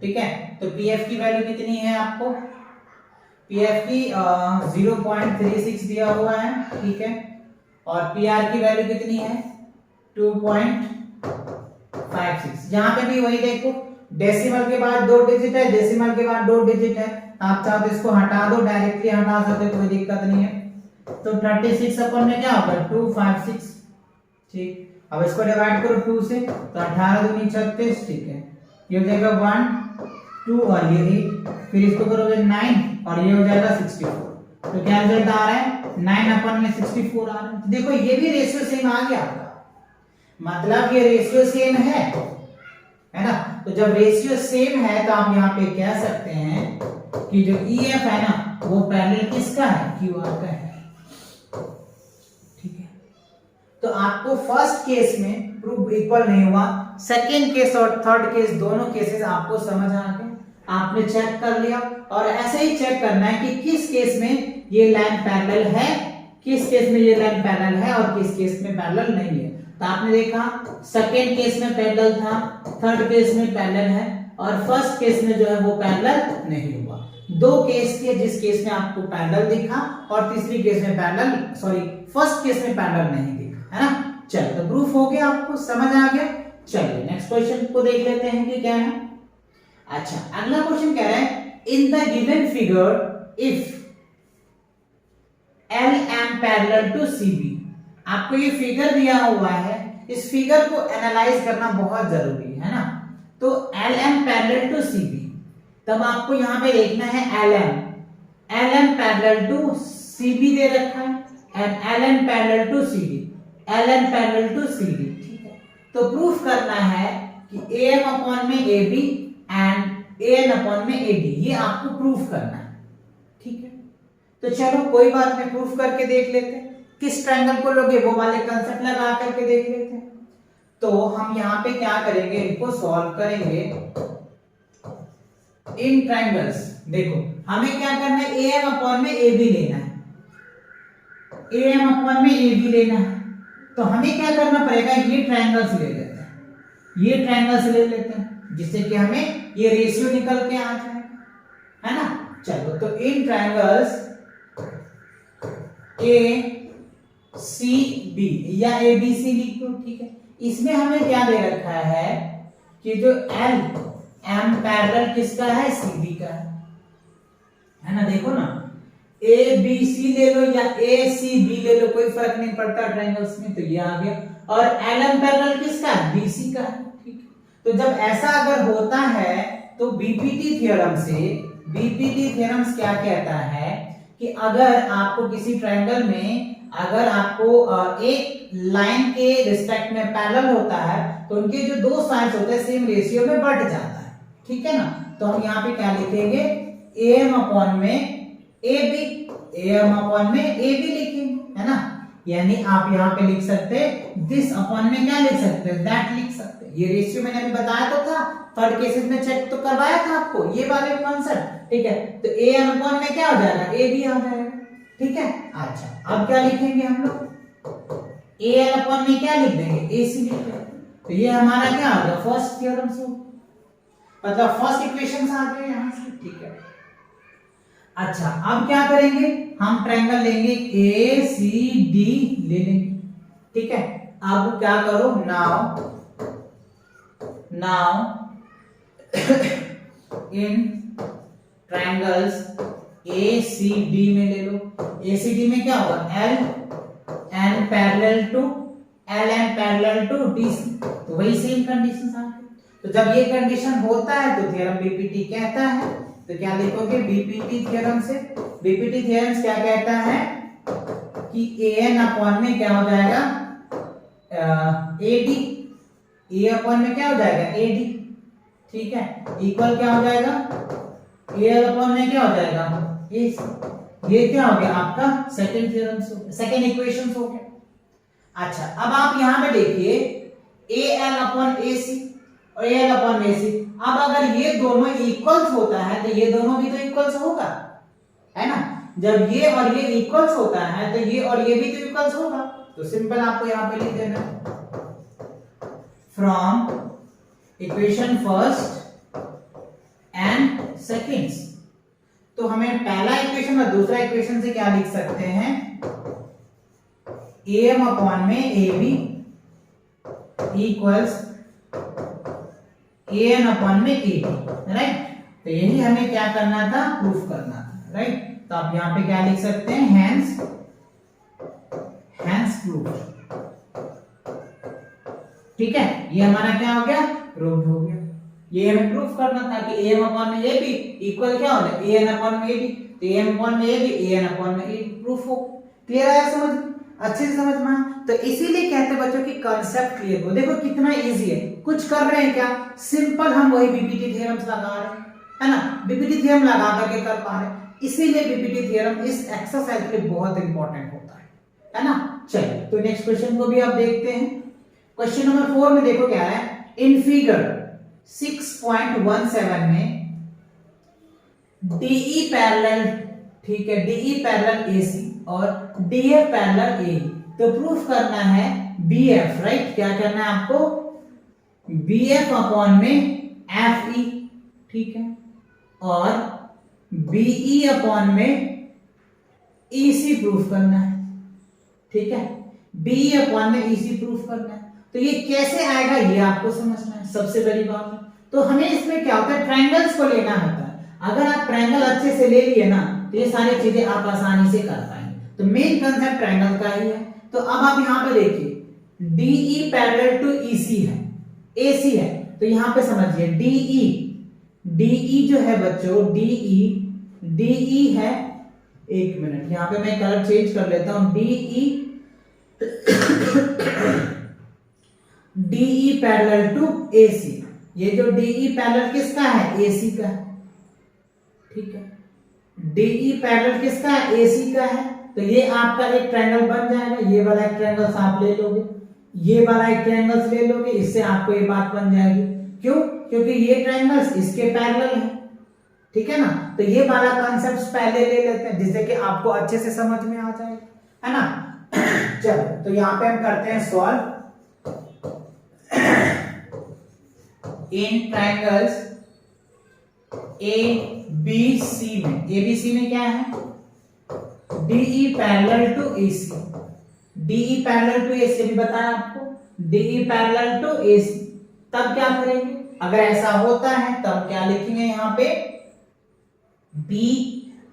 ठीक है। तो पीएफ की वैल्यू कितनी है आपको, पीएफ की 0.36 दिया हुआ है, ठीक है। और पीआर की वैल्यू कितनी है 2.56। यहाँ पे भी वही देखो, डेसिमल के बाद 2 डिजिट है, डेसिमल के बाद 2 डिजिट है, आप चाहो तो इसको हटा दो, डायरेक्टली हटा सकते, कोई दिक्कत नहीं है। तो 36 अपन में क्या होगा 256, ठीक। अब इसको डिवाइड करो 2 से, तो 18 दूनी 36, ठीक है। ये हो जाएगा 1 2 और ये 8, फिर इसको करोगे 9 और ये हो जाएगा 64। तो क्या रिजल्ट आ रहा है 9 अपन में 64 आ रहा है। देखो ये भी रेशियो सेम आ गया आपका, मतलब ये रेशियो सेम है ना। तो जब रेशियो सेम है तो आप यहाँ पे कह सकते हैं कि जो EF है ना वो पैरेलल किसका है, QR का है, ठीक है। तो आपको फर्स्ट केस में प्रूफ इक्वल नहीं हुआ, सेकेंड केस और थर्ड केस दोनों केसेस आपको समझ आ गए, आपने चेक कर लिया। और ऐसे ही चेक करना है कि किस केस में ये लाइन पैरेलल है, किस केस में ये लाइन पैरेलल है और किस केस में पैरेलल नहीं है। तो आपने देखा सेकेंड केस में पैरेलल था, थर्ड केस में पैरेलल है, और फर्स्ट केस में जो है वो पैरेलल नहीं हुआ। 2 केस थे जिस केस में आपको पैरेलल दिखा और तीसरी केस में पैरेलल, सॉरी फर्स्ट केस में पैरेलल नहीं दिखा, है ना। चलो तो प्रूफ हो गया, आपको समझ आ गया। चलिए नेक्स्ट क्वेश्चन को देख लेते हैं कि क्या है। अच्छा अगला क्वेश्चन कह रहा है in the given figure if LM parallel to CB। आपको ये फिगर दिया हुआ है, इस फिगर को एनालाइज करना बहुत जरूरी है ना। तो LM पैरेलल टू CB, तब आपको यहां पे देखना है LM पैरेलल टू CB दे रखा है and LN parallel to CD, LN parallel to CD, ठीक है। तो प्रूफ करना है कि AM अपॉन में AB एंड AN अपॉन में AD, ये आपको प्रूफ करना है, ठीक है। तो चलो कोई बात नहीं, प्रूफ करके देख लेते हैं। किस ट्रायंगल को लोगे वो वाले कंसेप्ट लगा करके देख लेते हैं। तो हम यहाँ पे क्या करेंगे, इनको सॉल्व करेंगे इन ट्रायंगल्स। देखो हमें क्या करना है, AM अपॉन में AB लेना है, AM अपॉन में AB लेना है। तो हमें क्या करना पड़ेगा, ये ट्रायंगल्स ले लेते हैं, ये ट्रायंगल्स ले लेते हैं, जिससे कि हमें ये रेशियो निकल के आ जाए, है ना। चलो तो इन ट्रायंगल्स ACB या ABC लिख लो, ठीक है। इसमें हमें क्या दे रखा है कि जो LM पैरेलल किसका है, CB का है ना। देखो ना ABC ले लो या ACB ले लो, कोई फर्क नहीं पड़ता ट्रायंगल्स में, तो ये आ गया। और LM पैरेलल किसका है, BC का है, ठीक है। तो जब ऐसा अगर होता है तो बीपीटी थ्योरम से, बीपीटी थ्योरम्स क्या कहता है कि अगर आपको किसी ट्रायंगल में अगर आपको एक लाइन के रिस्पेक्ट में पैरेलल होता है तो उनके जो 2 साइड्स होते हैं सेम रेशियो में बढ़ जाता है, ठीक है ना। तो हम यहाँ पे क्या लिखेंगे, AM अपॉन में AB, AM अपॉन में AB लिखेंगे, है ना। यानी आप यहाँ पे लिख सकते हैं दिस अपॉन में क्या लिख सकते हैं, दैट लिख सकते हैं। ये रेशियो मैंने अभी बताया तो था, थर्ड केसेस में चेक तो करवाया था आपको ये वाले कॉन्सेप्ट, ठीक है। तो AM अपॉन में क्या हो जाएगा, AB आ जाएगा, ठीक है। अच्छा अब क्या लिखेंगे हम लोग, AL अपॉन में क्या लिख देंगे, AC लिख देंगे। तो ये हमारा क्या आ गया, फर्स्ट थ्योरम से, मतलब फर्स्ट इक्वेशन आ गए यहां से, ठीक है। अच्छा अब क्या करेंगे, हम ट्रायंगल लेंगे ACD ले लेंगे, ठीक है। अब क्या करो, नाउ इन ट्रायंगल्स ACD में ले लो। ACD में क्या होगा, LN parallel to LM parallel to DC, तो वही सेम कंडीशंस आ गई। तो जब ये कंडीशन होता है तो थ्योरम बीपीटी कहता है, तो क्या लिखोगे बीपीटी थ्योरम से, बीपीटी थ्योरम क्या कहता है कि AN अपॉन में क्या हो जाएगा, AD, A अपॉन में क्या हो जाएगा, AD, ठीक है, इक्वल क्या हो जाएगा, AL अपॉन में क्या हो जाएगा, AC। ये क्या हो गया आपका सेकंड थ्योरम, सेकंड इक्वेशन हो गया। अच्छा अब आप यहां पे देखिए AL अपॉन AC और AL अपॉन AC। अब अगर ये दोनों इक्वल्स होता है तो ये दोनों भी तो इक्वल्स होगा, है ना। जब ये और ये इक्वल्स होता है तो ये और ये भी तो इक्वल्स होगा। तो सिंपल आपको यहां पे लिख देना, from equation first and seconds. तो हमें पहला इक्वेशन और दूसरा इक्वेशन से क्या लिख सकते हैं, AM अपॉन में AB इक्वल्स AN अपॉन में AD, राइट। तो यही हमें क्या करना था, प्रूफ करना था, राइट। तो आप यहां पे क्या लिख सकते हैं, हैंस प्रूफ। ठीक है, ये हमारा क्या हो गया, प्रूफ हो गया। ये हमें प्रूफ करना था कि AM अपॉन में AB इक्वल क्या हो जाए, AN अपॉन में AD। तो AM अपॉन में AB AN अपॉन में AD प्रूफ हो। क्लियर है, समझ अच्छे से समझ में। तो इसीलिए कहते हैं बच्चों की कांसेप्ट क्लियर हो। देखो कितना इजी है, कुछ कर रहे हैं क्या, सिंपल हम वही बीपीटी थ्योरम्स लगा रहे हैं, है ना। बीपीटी थ्योरम लगा करके कर पा रहे हैं। इसीलिए बीपीटी थ्योरम इस एक्सरसाइज के लिए बहुत इंपॉर्टेंट होता है ना। चलिए तो नेक्स्ट क्वेश्चन को भी आप देखते हैं। क्वेश्चन नंबर 4 में देखो क्या है, इन फिगर 6.17 में DE पैरेलल, ठीक है, DE पैरेलल AC और DF पैरेलल AE। तो प्रूफ करना है BF, राइट। क्या करना है आपको, BF अपॉन में FE, ठीक है, और BE अपॉन में EC प्रूफ करना है, ठीक है। BE अपॉन में EC प्रूफ करना है। तो ये कैसे आएगा ये आपको समझना है सबसे बड़ी बात है। तो हमें इसमें क्या होता है, ट्रायंगल्स को लेना होता है। अगर आप ट्रायंगल अच्छे से ले लिए ना तो ये सारी चीजें आप आसानी से कर पाएंगे। तो मेन कंसेप्ट ट्रायंगल का ही है। तो अब आप यहां पे देखिए DE पैरेलल टू EC है, AC है। तो यहां पे समझिए DE जो है बच्चों, DE है, एक मिनट यहां पे मैं कलर चेंज कर लेता हूं, DE पैरेलल टू AC। ये जो DE पैरेलल किसका है, AC का है, ठीक है। DE पैरेलल किसका है, AC का है। तो ये आपका एक ट्रायंगल बन जाएगा। ये वाला एक ट्रायंगल आप ले लोगे, ये वाला एक ट्रायंगल ले लोगे, इससे आपको ये बात बन जाएगी। क्यों, क्योंकि ये ट्रायंगल्स इसके पैरेलल है, ठीक है ना। तो ये वाला कॉन्सेप्ट पहले ले लेते हैं जिससे कि आपको अच्छे से समझ में आ जाए, है ना। चलो तो यहां पे हम करते हैं सॉल्व। इन ट्रायंगल्स ABC में, ABC में क्या है, DE parallel to AC। DE parallel to AC भी बताया आपको, DE पैरेलल टू AC। तब क्या करेंगे, अगर ऐसा होता है तब क्या लिखेंगे यहाँ पे B।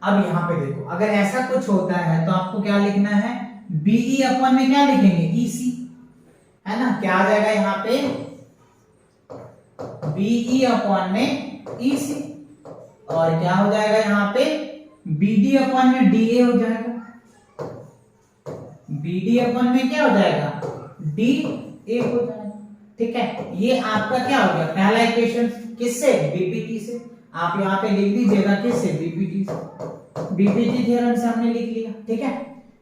अब यहाँ पे देखो अगर ऐसा कुछ होता है तो आपको क्या लिखना है, BE अपन में क्या लिखेंगे, EC, है ना। क्या आ जाएगा यहाँ पे, BE अपॉन में EC, और क्या हो जाएगा यहाँ पे BD अपॉन में DA हो जाएगा। BD अपॉन में क्या हो जाएगा, DA हो जाएगा, ठीक है। ये आपका क्या हो गया, पहला इक्वेशन किससे, बीपीटी से। आप यहाँ पे लिख दीजिएगा किससे, बीपीटी से। बीपीटी थ्योरम से हमने लिख लिया, ठीक है।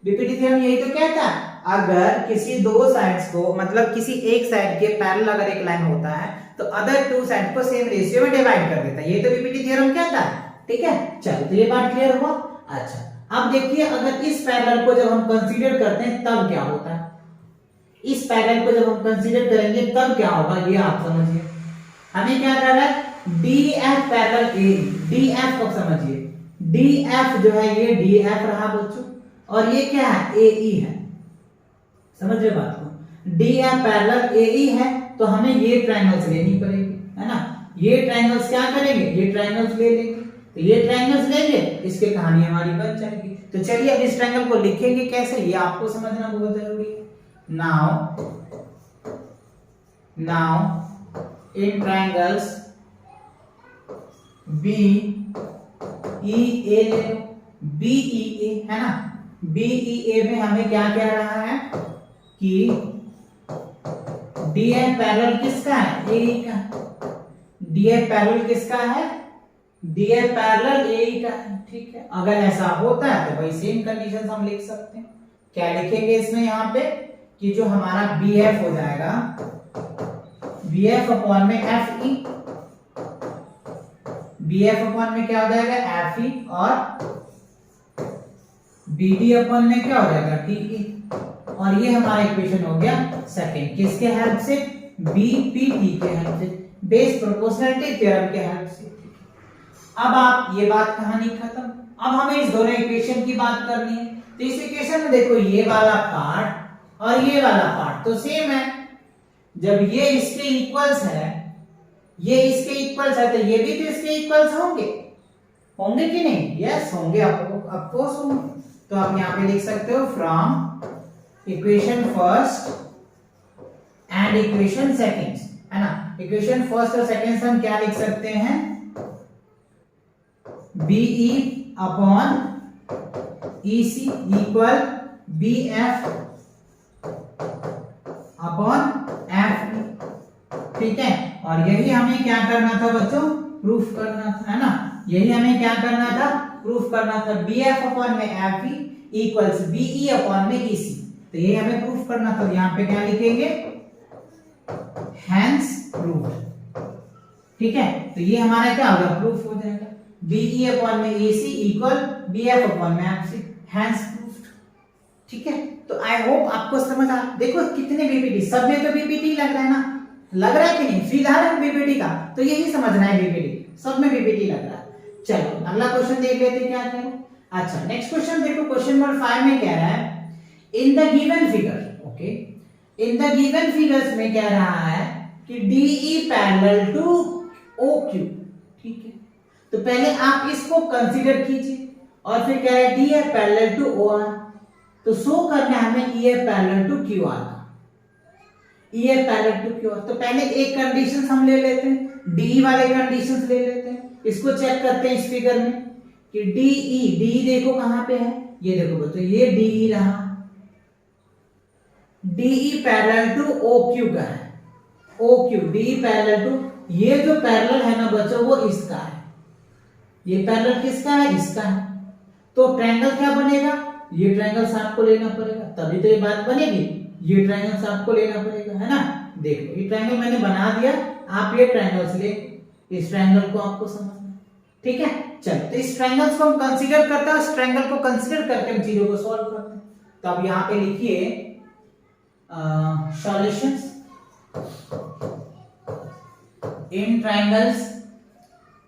बीपीटी थ्योरम यही तो कहता है, अगर किसी दो साइड्स को, मतलब किसी एक साइड के पैरेलल अगर एक लाइन होता है तो अदर टू साइड को सेम रेशियो में डिवाइड कर देता है। ये तो बीपीटी थ्योरम कहता है, ठीक है। चलो तो ये बात क्लियर हुआ। अच्छा अब देखिए अगर इस पैरेलल को जब हम कंसीडर करते हैं तब क्या होता है, इस पैरेलल को जब हम कंसीडर करेंगे तब क्या होगा, ये आप समझिए। हमें क्या कर रहा है, DF पैरेलल AE। DF को समझिए, DF जो है ये DF रहा बच्चों, और ये क्या है, AE है। समझ रहे बात को, DF पैरेलल AE है। तो हमें ये ट्रायंगल्स लेनी पड़ेगी, है ना। ये ट्रायंगल्स क्या करेंगे, ये ट्रायंगल्स ले लेंगे। तो ये ट्रायंगल्स लेंगे, इसके कहानी हमारी बन जाएगी। तो चलिए अब इस ट्रायंगल को लिखेंगे कैसे, ये आपको समझना बहुत जरूरी है। Now in triangles BEA ले लो, BEA है ना। BEA में हमें क्या कह रहा है कि DF पैरेलल किसका है, AE का। DF पैरेलल किसका है, DF पैरेलल AE का है, ठीक है। अगर ऐसा होता है तो भाई सेम कंडीशंस हम लिख सकते हैं। क्या लिखेंगे इसमें यहाँ पे कि जो हमारा BF हो जाएगा बी एफ अपॉन में F E, B F upon में क्या हो जाएगा एफ ई, और बी डी अपॉन में क्या हो जाएगा टी ई। और ये हमारा इक्वेशन हो गया सेकंड, किसके हेल्प से, बी पी टी के हेल्प से, बेस प्रोपोर्शनलिटी थ्योरम के हेल्प से। अब आप ये बात कहानी खत्म। अब हमें इस दोनों इक्वेशन की बात करनी है। तो इस इक्वेशन में देखो ये वाला पार्ट और ये वाला पार्ट तो सेम है। जब ये इसके इक्वल्स है, ये इसके इक्वल्स है, तो ये भी तो इसके इक्वल्स होंगे, होंगे कि नहीं? यस होंगे, ऑफ कोर्स होंगे। तो आप यहाँ पे लिख सकते हो from equation first and equation second, है ना। इक्वेशन फर्स्ट और सेकंड से हम क्या लिख सकते हैं, BE upon EC equal B F upon F, ठीक है। और यही हमें क्या करना था बच्चों, प्रूफ करना था, है ना। यही हमें क्या करना था, प्रूफ करना था। बी एफ अपॉन में F E equals BE upon में ईसी, तो ये हमें प्रूफ करना था। यहाँ पे क्या लिखेंगे, हैंस प्रूफ, ठीक है। तो ये हमारा क्या होगा, प्रूफ हो जाएगा। बीई अपॉन में EC equal B F upon में एफसी, हैंस प्रूफ, ठीक है। तो आई होप आपको समझ आ, देखो कितने बीपीटी, सब में तो बीपीटी लग रहा है ना, लग रहा है कि नहीं, सीधा बीपीटी का, तो यही समझना है बीपीटी, सब में बीपीटी लग रहा है। चलो अगला क्वेश्चन देख लेते हैं क्या है। अच्छा नेक्स्ट क्वेश्चन देखो, क्वेश्चन नंबर 5 में कह रहा है in the given figure, okay, in the given figures में कह रहा है कि DE पैरेलल टू OQ, ठीक है। तो पहले आप इसको कंसीडर कीजिए और फिर कह रहा है DF पैरेलल टू OR, तो शो करना है हमें EF पैरेलल टू QR का, EF पैरेलल टू QR। तो पहले एक कंडीशन हम ले लेते हैं, DE वाले कंडीशंस ले लेते हैं, इसको चेक करते हैं इस फिगर में कि DE देखो कहां पे है, ये देखो बच्चों, ये DE रहा, DE पैरेलल टू OQ का है, OQ DE पैरेलल टू, ये जो पैरेलल है ना बच्चों वो इसका है, ये पैरेलल किसका है, इसका है। तो ट्रायंगल क्या बनेगा, ये ट्रायंगल्स आपको लेना पड़ेगा, तभी तो ये बात बनेगी, ये ट्रायंगल्स आपको लेना पड़ेगा, है ना। देखो ये ट्रायंगल मैंने बना दिया, आप ये ट्रायंगल्स ले, इस ट्रायंगल को आपको समझना, ठीक है। चलो तो इस ट्रायंगल्स को हम कंसीडर करते हैं, इस ट्रायंगल को कंसीडर करके हम चीजों को सॉल्व करते हैं। तो अब यहाँ पे लिखिए सॉल्यूशंस इन ट्रायंगल्स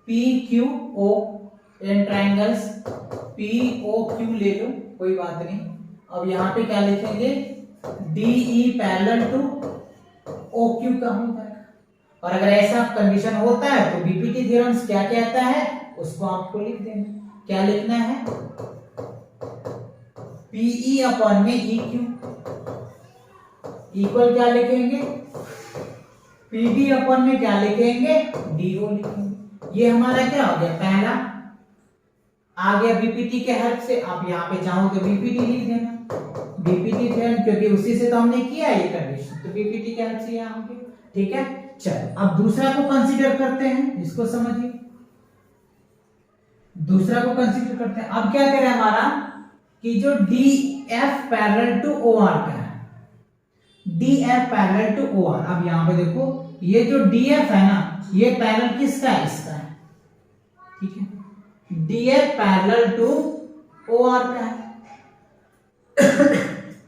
PQO, इन ट्रायंगल्स POQ ले लो, कोई बात नहीं। अब यहाँ पे क्या लिखेंगे, DE पैरेलल टू OQ का हो जाएगा। और अगर ऐसा कंडीशन होता है तो बीपीटी थ्योरम्स क्या कहता है उसको आपको लिख देना। क्या लिखना है, PE अपॉन में EQ इक्वल क्या लिखेंगे, PD अपॉन में क्या लिखेंगे, DO लिखेंगे। ये हमारा क्या हो गया, पहला आ गया बीपीटी के हेल्प से। आप यहाँ पे चाहो तो बीपीटी लिख देना, बीपीटी थ्योरम, क्योंकि उसी से तो हमने किया ये कंडीशन, तो बीपीटी के हेल्प से यहाँ हो गया, ठीक है। चलो अब दूसरा को कंसीडर करते हैं, इसको समझिए, दूसरा को कंसीडर करते हैं। अब क्या करें हमारा कि जो DF पैरेलल टू OR का है, DF पैरेलल टू OR, अब यहाँ पे देखो ये जो DF है ना, ये पैरेलल किसका है, इसका है, ठीक है। DF पैरेलल टू OR का है।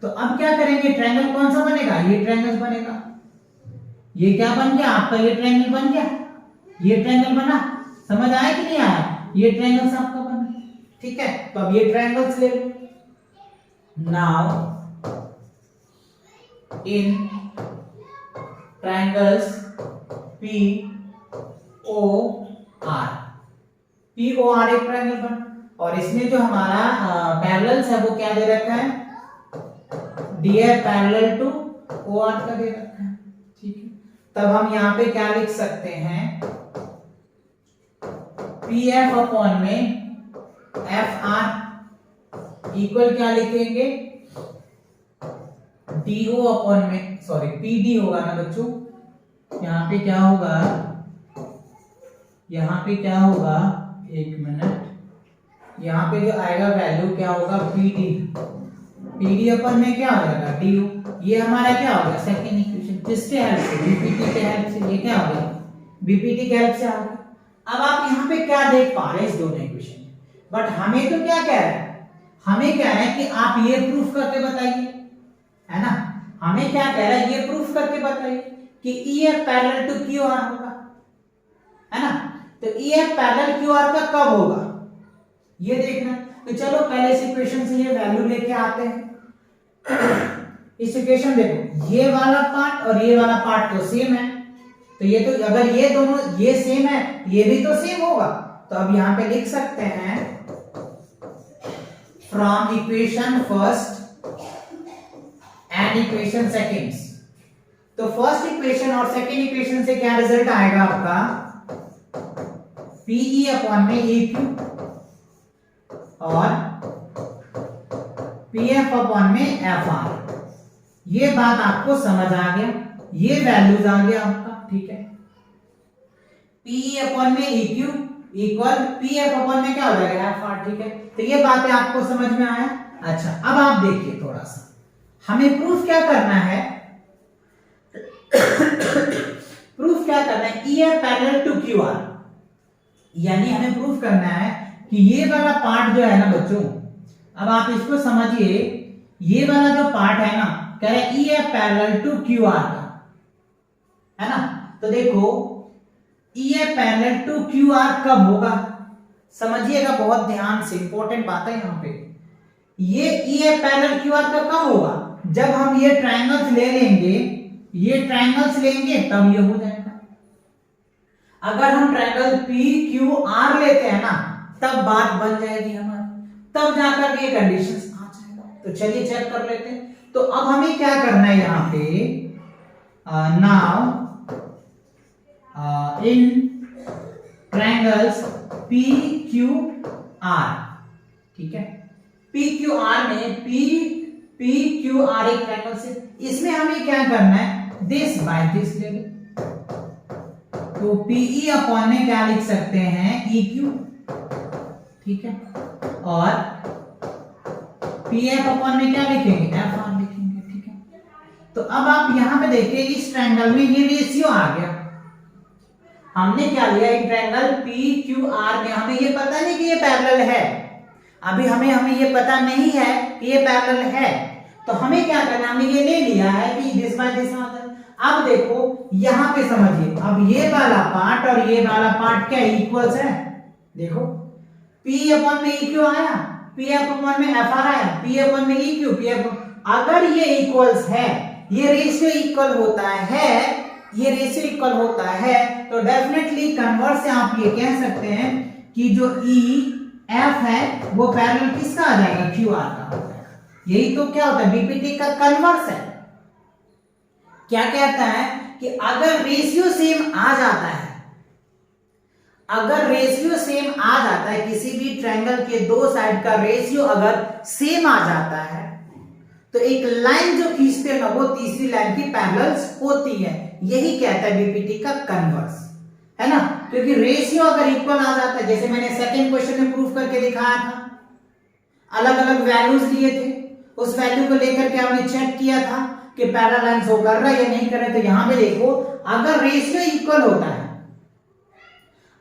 तो अब क्या करेंगे, ट्रायंगल कौन सा बनेगा, ये ट्रायंगल बनेगा। ये क्या बन गया आपका, ये ट्रायंगल बन गया, ये ट्रायंगल बना, समझ आया कि नहीं आया, ये ट्रायंगल्स आपका बन गया, ठीक है। तो अब ये ट्रायंगल्स ले लो। नाउ इन ट्रायंगल्स POR एक ट्रायंगल बन, और इसमें जो हमारा पैरेलल्स है वो क्या दे रखा है, DF पैरेलल टू OR का दे रखा है, ठीक है। तब हम यहाँ पे क्या लिख सकते हैं, PF अपॉन में FR इक्वल क्या लिखेंगे, DO अपॉन में, सॉरी PD होगा ना बच्चों, यहाँ पे क्या होगा, यहाँ पे क्या होगा, एक मिनट, यहाँ पे जो आएगा वैल्यू क्या होगा, PD अपन में क्या हो जाएगा, DO। ये हमारा क्या होगा, सेकेंड इक्वेशन, किसके हेल्प से? बीपीटी के हेल्प से। ये क्या हो गया? बीपीटी के हेल्प से आ गया। अब आप यहाँ पे क्या देख पा रहे हैं इस दोनों इक्वेशन में? बट हमें तो क्या कह रहा है? हमें क्या है कि आप ये प्रूफ करके बताइए, है ना? हमें क्या कह रहा है? ये प्रूफ करके बताइए कि EF पैरेलल टू QR होगा, है ना? तो EF पैरेलल QR का कब होगा ये देखना। तो चलो पहले इस इक्वेशन से ये वैल्यू लेके आते हैं। इस इक्वेशन देखो, ये वाला पार्ट और ये वाला पार्ट तो सेम है, तो ये तो अगर ये दोनों ये सेम है, ये भी तो सेम होगा। तो अब यहां पे लिख सकते हैं from equation first and equation second. तो फर्स्ट इक्वेशन और सेकेंड इक्वेशन से क्या रिजल्ट आएगा आपका? PE अपॉन में EQ और PF अपॉन में FR। ये बात आपको समझ आ गया, ये वैल्यूज आ गया आपका, ठीक है? PE अपॉन में EQ इक्वल PF अपॉन में क्या हो जाएगा? FR, ठीक है? तो ये बातें आपको समझ में आया? अच्छा, अब आप देखिए थोड़ा सा, हमें प्रूफ क्या करना है? प्रूफ क्या करना है? EF पैरेलल टू QR, यानी हमें प्रूफ करना है कि ये वाला पार्ट जो है ना बच्चों, अब आप इसको समझिए, ये वाला जो पार्ट है ना, कह रहे हैं EF पैरेलल टू QR का, है ना? तो देखो EF पैरेलल टू QR कब होगा? समझिएगा बहुत ध्यान से, इंपॉर्टेंट बात है यहां पे। ये EF पैरेलल QR का कब होगा? जब हम ये ट्रायंगल्स ले लेंगे, ये ट्रायंगल्स लेंगे तब ये हो जाएगा। अगर हम ट्रायंगल PQR लेते हैं ना, तब बात बन जाएगी हमारी, तब जाकर ये कंडीशंस आ जाएगा। तो चलिए चेक कर लेते हैं। तो अब हमें क्या करना है यहाँ पे? नाउ इन ट्रायंगल्स PQR, ठीक है? PQR में PQR एक ट्रायंगल से, इसमें हमें क्या करना है? दिस बाय दिस ले लो। तो PE अपॉन में क्या लिख सकते हैं? EQ, ठीक है? और PF अपॉन में क्या लिखेंगे? FR लिखेंगे, ठीक है? तो अब आप यहां पे देखिए, इस ट्रायंगल में ये रेशियो आ गया। हमने क्या लिया? एक ट्रायंगल PQR में हमें ये पता नहीं कि ये पैरेलल है, अभी हमें ये पता नहीं है कि ये पैरेलल है। तो हमें क्या करना? हमने ये ले लिया है कि दिस बाय दिस आता है। अब देखो यहां पे समझिए, अब ये वाला पार्ट और ये वाला पार्ट क्या इक्वल्स है? देखो P अपॉन में EQ आया, PF अपॉन में FR आया, P अपॉन में EQ, PF। अगर ये इक्वल्स है, ये रेशियो इक्वल होता है, ये रेशियो इक्वल होता है, तो डेफिनेटली कन्वर्स से आप ये कह सकते हैं कि जो EF है वो पैरेलल किसका आ जाएगा? QR का हो जाएगा। यही तो क्या होता है? बीपीटी का कन्वर्स है। क्या कहता है कि अगर रेशियो सेम आ जाता है, अगर रेशियो सेम आ जाता है, किसी भी ट्रायंगल के दो साइड का रेशियो अगर सेम आ जाता है, तो एक लाइन जो खींचते हैं ना, वो तीसरी लाइन की पैरेलल्स होती है। यही कहता है बीपीटी का कन्वर्स, है ना? क्योंकि रेशियो अगर इक्वल आ जाता है, जैसे मैंने सेकंड क्वेश्चन में प्रूफ करके दिखाया था, अलग अलग वैल्यूज लिए थे, उस वैल्यू को लेकर के हमने चेक किया था कि पैरेलल लाइन शो कर रहा है या नहीं कर रहा है। तो यहां पे देखो, अगर रेशियो इक्वल होता है,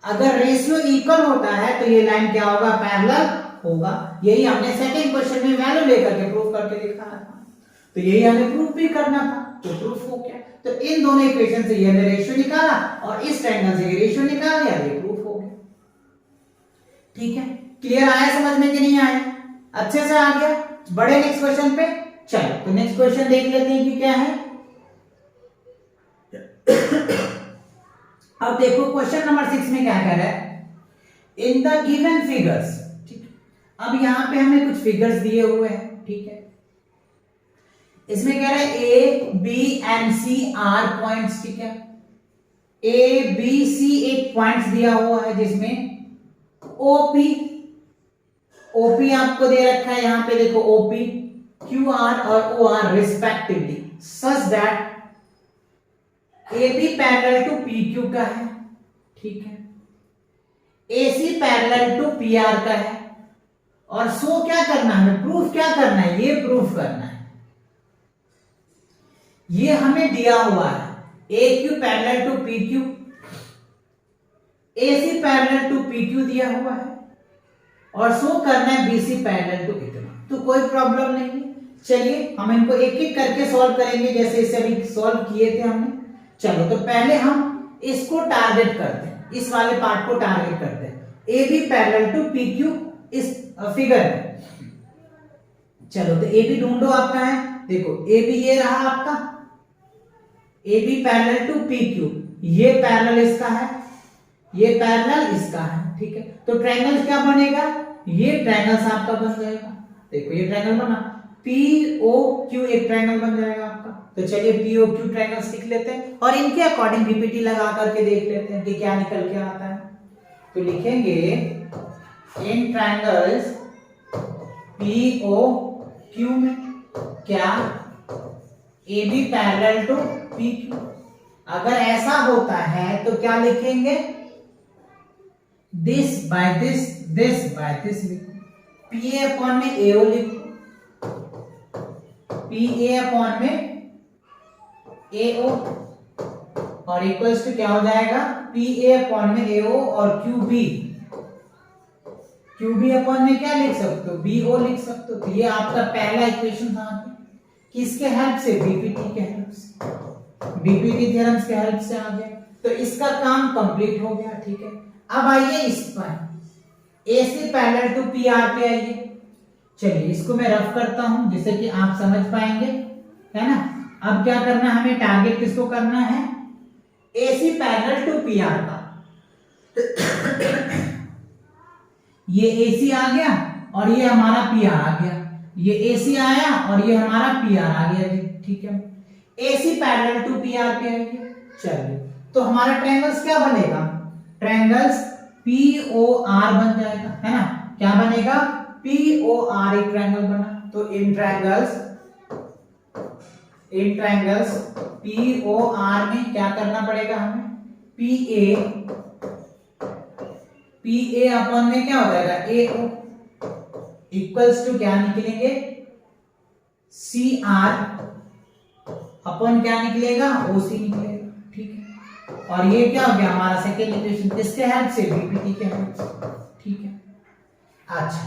अगर रेशियो इक्वल होता है, तो ये लाइन क्या होगा? पैरेलल होगा। यही हमने सेकंड क्वेश्चन में वैल्यू लेकर के प्रूफ करके दिखाया था। तो यही हमें प्रूफ भी करना था, तो प्रूफ हो गया। तो इन दोनों इक्वेशन से ये रेशियो निकाला और इस ट्रायंगल से ये रेशियो निकाल लिया, ये प्रूफ हो गया। ठीक है, क्लियर आया समझ में कि नहीं आया? अच्छे से आ गया। बड़े नेक्स्ट क्वेश्चन पे चलो, तो नेक्स्ट क्वेश्चन देख लेते हैं कि क्या है। अब देखो क्वेश्चन नंबर 6 में क्या कह रहा है? इन द गिवन फिगर्स, ठीक है? अब यहां पे हमें कुछ फिगर्स दिए हुए हैं, ठीक है? इसमें कह रहा है A, B and C are points, ठीक है? A, B, C एक पॉइंट्स दिया हुआ है, जिसमें OP आपको दे रखा है, यहां पे देखो OP, QR और OR respectively, such that AB parallel to PQ का है, ठीक है? AC पैरेलल टू PR का है। और सो क्या करना है? प्रूफ क्या करना है? ये प्रूफ करना है ये हमें दिया हुआ है AQ parallel to PQ, AC parallel to PQ दिया हुआ है और शो करना है BC पैरेलल टू इतना, तो कोई प्रॉब्लम नहीं है। चलिए हम इनको एक एक करके सॉल्व करेंगे जैसे इसे अभी सॉल्व किए थे हमने। चलो तो पहले हम इसको टारगेट करते हैं, इस वाले पार्ट को टारगेट करते हैं, AB पैरेलल टू PQ इस फिगर में। चलो तो AB ढूंढो आपका है, देखो AB ये रहा आपका, AB पैरेलल टू PQ, ये पैरेलल इसका है, ये पैरेलल इसका है, ठीक है। तो ट्रायंगल क्या बनेगा, ये ट्रायंगल आपका बन जाएगा, देखो ये ट्रायंगल बना, POQ एक ट्रायंगल बन जाएगा आपका। तो चलिए POQ ट्रायंगल्स लिख लेते हैं और इनके अकॉर्डिंग बीपीटी लगा करके देख लेते हैं कि क्या निकल के आता है। तो लिखेंगे इन ट्रायंगल्स POQ में क्या AB पैरेलल टू PQ, अगर ऐसा होता है तो क्या लिखेंगे, this by this by this लिखो, PA अपॉन में AO लिखो, PA अपॉन में AO और इक्वल्स टू क्या हो जाएगा, PA अपॉन में AO और QB अपॉन में क्या लिख सकते हो, BO लिख सकते हो। तो ये आपका पहला इक्वेशन था, किसके हेल्प से, बीपीटी के हेल्प से, बीपीटी थ्योरम्स के हेल्प से आ गया। तो इसका काम कंप्लीट हो गया, ठीक है। अब आइए इस पर AC पैरेलल टू PR पे आइए। चलिए इसको मैं रफ करता हूं जिससे कि आप समझ पाएंगे, है ना। अब क्या करना है, हमें टारगेट किसको करना है, AC पैरेलल टू PR का। ये AC आ गया और ये हमारा PR आ गया, ये AC आया और ये हमारा PR आ गया जी, ठीक है। AC पैरेलल टू PR पे आइए। चलिए तो हमारा ट्रायंगल्स क्या बनेगा, ट्रायंगल्स POR बन जाएगा, है ना। क्या बनेगा, POR एक ट्रायंगल बना। तो इन ट्रायंगल्स POR में क्या करना पड़ेगा हमें, PA अपॉन में क्या हो जाएगा, AO इक्वल्स टू क्या निकलेंगे, CR अपॉन क्या निकलेगा, OC निकलेगा, ठीक है। और ये क्या हो गया हमारा सेकेंड इक्वेशन, किसके हेल्प से, बीपीटी के हेल्प से, ठीक है। अच्छा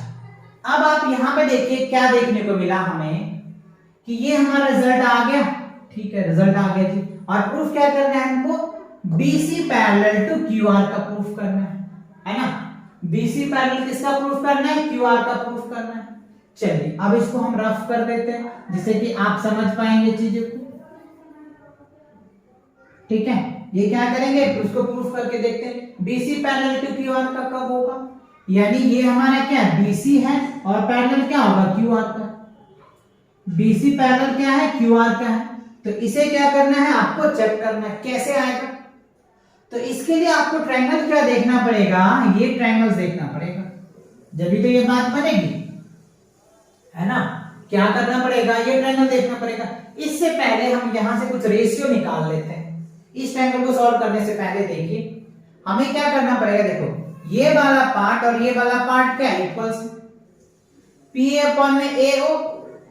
अब आप यहां पे देखिए क्या देखने को मिला हमें कि ये हमारा रिजल्ट आ गया, ठीक है, रिजल्ट आ गया जी। और प्रूफ क्या करना है हमको, BC पैरेलल टू QR का प्रूफ करना है ना। BC पैरेलल किसका प्रूफ करना है, QR का प्रूफ करना है। चलिए अब इसको हम रफ कर देते हैं जिससे कि आप समझ पाएंगे चीजों को, ठीक है। ये क्या करेंगे, उसको प्रूफ करके देखते हैं। BC पैरेलल टू QR का कब होगा, यानी ये हमारा क्या है, BC है और पैरेलल क्या होगा, QR का। BC पैरेलल क्या है, QR का है। तो इसे क्या करना है, आपको चेक करना है कैसे आएगा। तो इसके लिए आपको ट्रायंगल क्या देखना पड़ेगा, ये ट्रायंगल्स देखना पड़ेगा, जब भी तो ये बात बनेगी, है ना। क्या करना पड़ेगा, ये ट्रायंगल देखना पड़ेगा। इससे पहले हम यहां से कुछ रेशियो निकाल लेते हैं। इस ट्रायंगल को सॉल्व करने से पहले देखिए हमें क्या करना पड़ेगा, देखो ये वाला पार्ट और ये वाला पार्ट क्या है, इक्वल्स, PA अपॉन में AO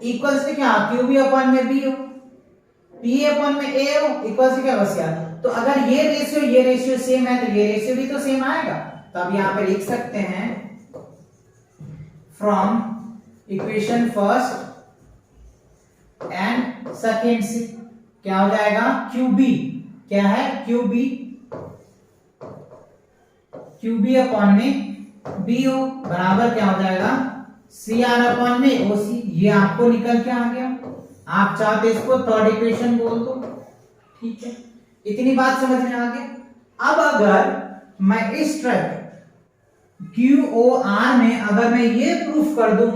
इक्वल्स टू क्या, QB अपॉन में BO, PA अपॉन में AO इक्वल्स टू क्या, बस यार। तो अगर ये रेशियो सेम है तो ये रेशियो भी तो सेम आएगा। तो अब यहां पे लिख सकते हैं from equation first and second से क्या हो जाएगा, QB क्या है, QB अपॉन में BO बराबर क्या हो जाएगा, CR अपॉन में OC। ये आपको निकल के आ गया, आप चाहते इसको थर्ड इक्वेशन बोल दो, ठीक है। इतनी बात समझ में आ गया। अब अगर मैं इस QOR में अगर मैं ये प्रूफ कर दूं,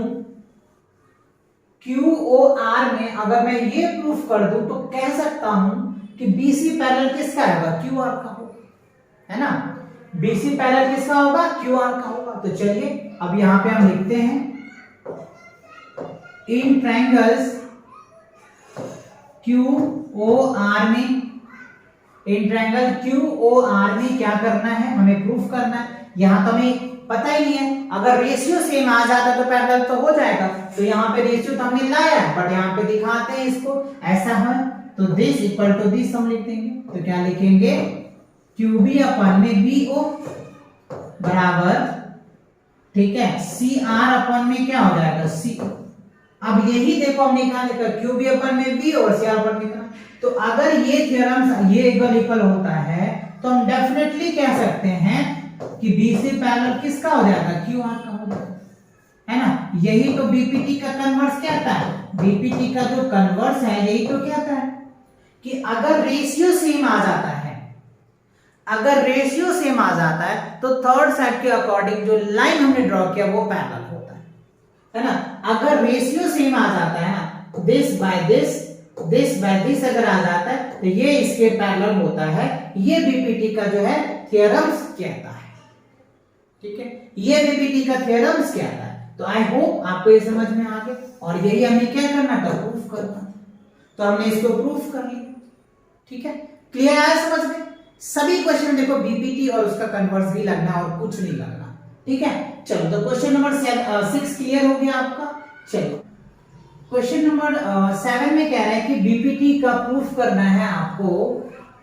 QOR में अगर मैं ये प्रूफ कर दूं तो कह सकता हूं कि BC पैरेलल किसका होगा, QR का होगा, है ना। BC पैरेलल किसका होगा, QR का होगा। तो चलिए अब यहां पे हम लिखते हैं इन ट्रायंगल्स QOR में, इन ट्रायंगल QOR में क्या करना है, हमें प्रूफ करना है। यहां तो हमें पता ही नहीं है, अगर रेशियो सेम आ जाता तो पैरेलल तो हो जाएगा। तो यहाँ पे रेशियो तो हमने लाया है बट यहाँ पे दिखाते हैं इसको, ऐसा है तो दिस इक्वल टू दिस हम लिख देंगे। तो क्या लिखेंगे, QB अपन में BO बराबर, ठीक है, CR अपन में क्या हो जाएगा C। अब यही देखो हमने कहा लिखा QB अपन में B और CR अपन में कितना। तो अगर ये थ्योरम ये इक्वल होता है तो हम डेफिनेटली कह सकते हैं कि BC पैरेलल किसका हो जाएगा, QR का हो जाएगा, है ना। यही तो BPT का कन्वर्स कहता है। BPT का जो कन्वर्स है यही तो कहता है कि अगर रेशियो सेम आ जाता है, अगर रेशियो सेम आ जाता है तो थर्ड साइड के अकॉर्डिंग जो लाइन हमने ड्रॉ किया वो पैरेलल होता है ना। अगर रेशियो सेम आ जाता है ना, दिस बाय दिस अगर आ जाता है तो ये इसके पैरेलल होता है। ये बीपीटी का जो है थ्योरम्स कहता है, ठीक है, ये बीपीटी का थ्योरम्स कहता है। तो आई होप आपको ये समझ में आ गया, और यही हमें क्या करना था, प्रूफ करना। तो हमने इसको प्रूफ कर लिया, ठीक है, क्लियर आया समझ में। सभी क्वेश्चन देखो बीपीटी और उसका कन्वर्स भी लगना और कुछ नहीं लगना, ठीक है। चलो तो क्वेश्चन नंबर 6 क्लियर हो गया आपका। चलो क्वेश्चन नंबर 7 में कह रहा है कि बीपीटी का प्रूफ करना है आपको।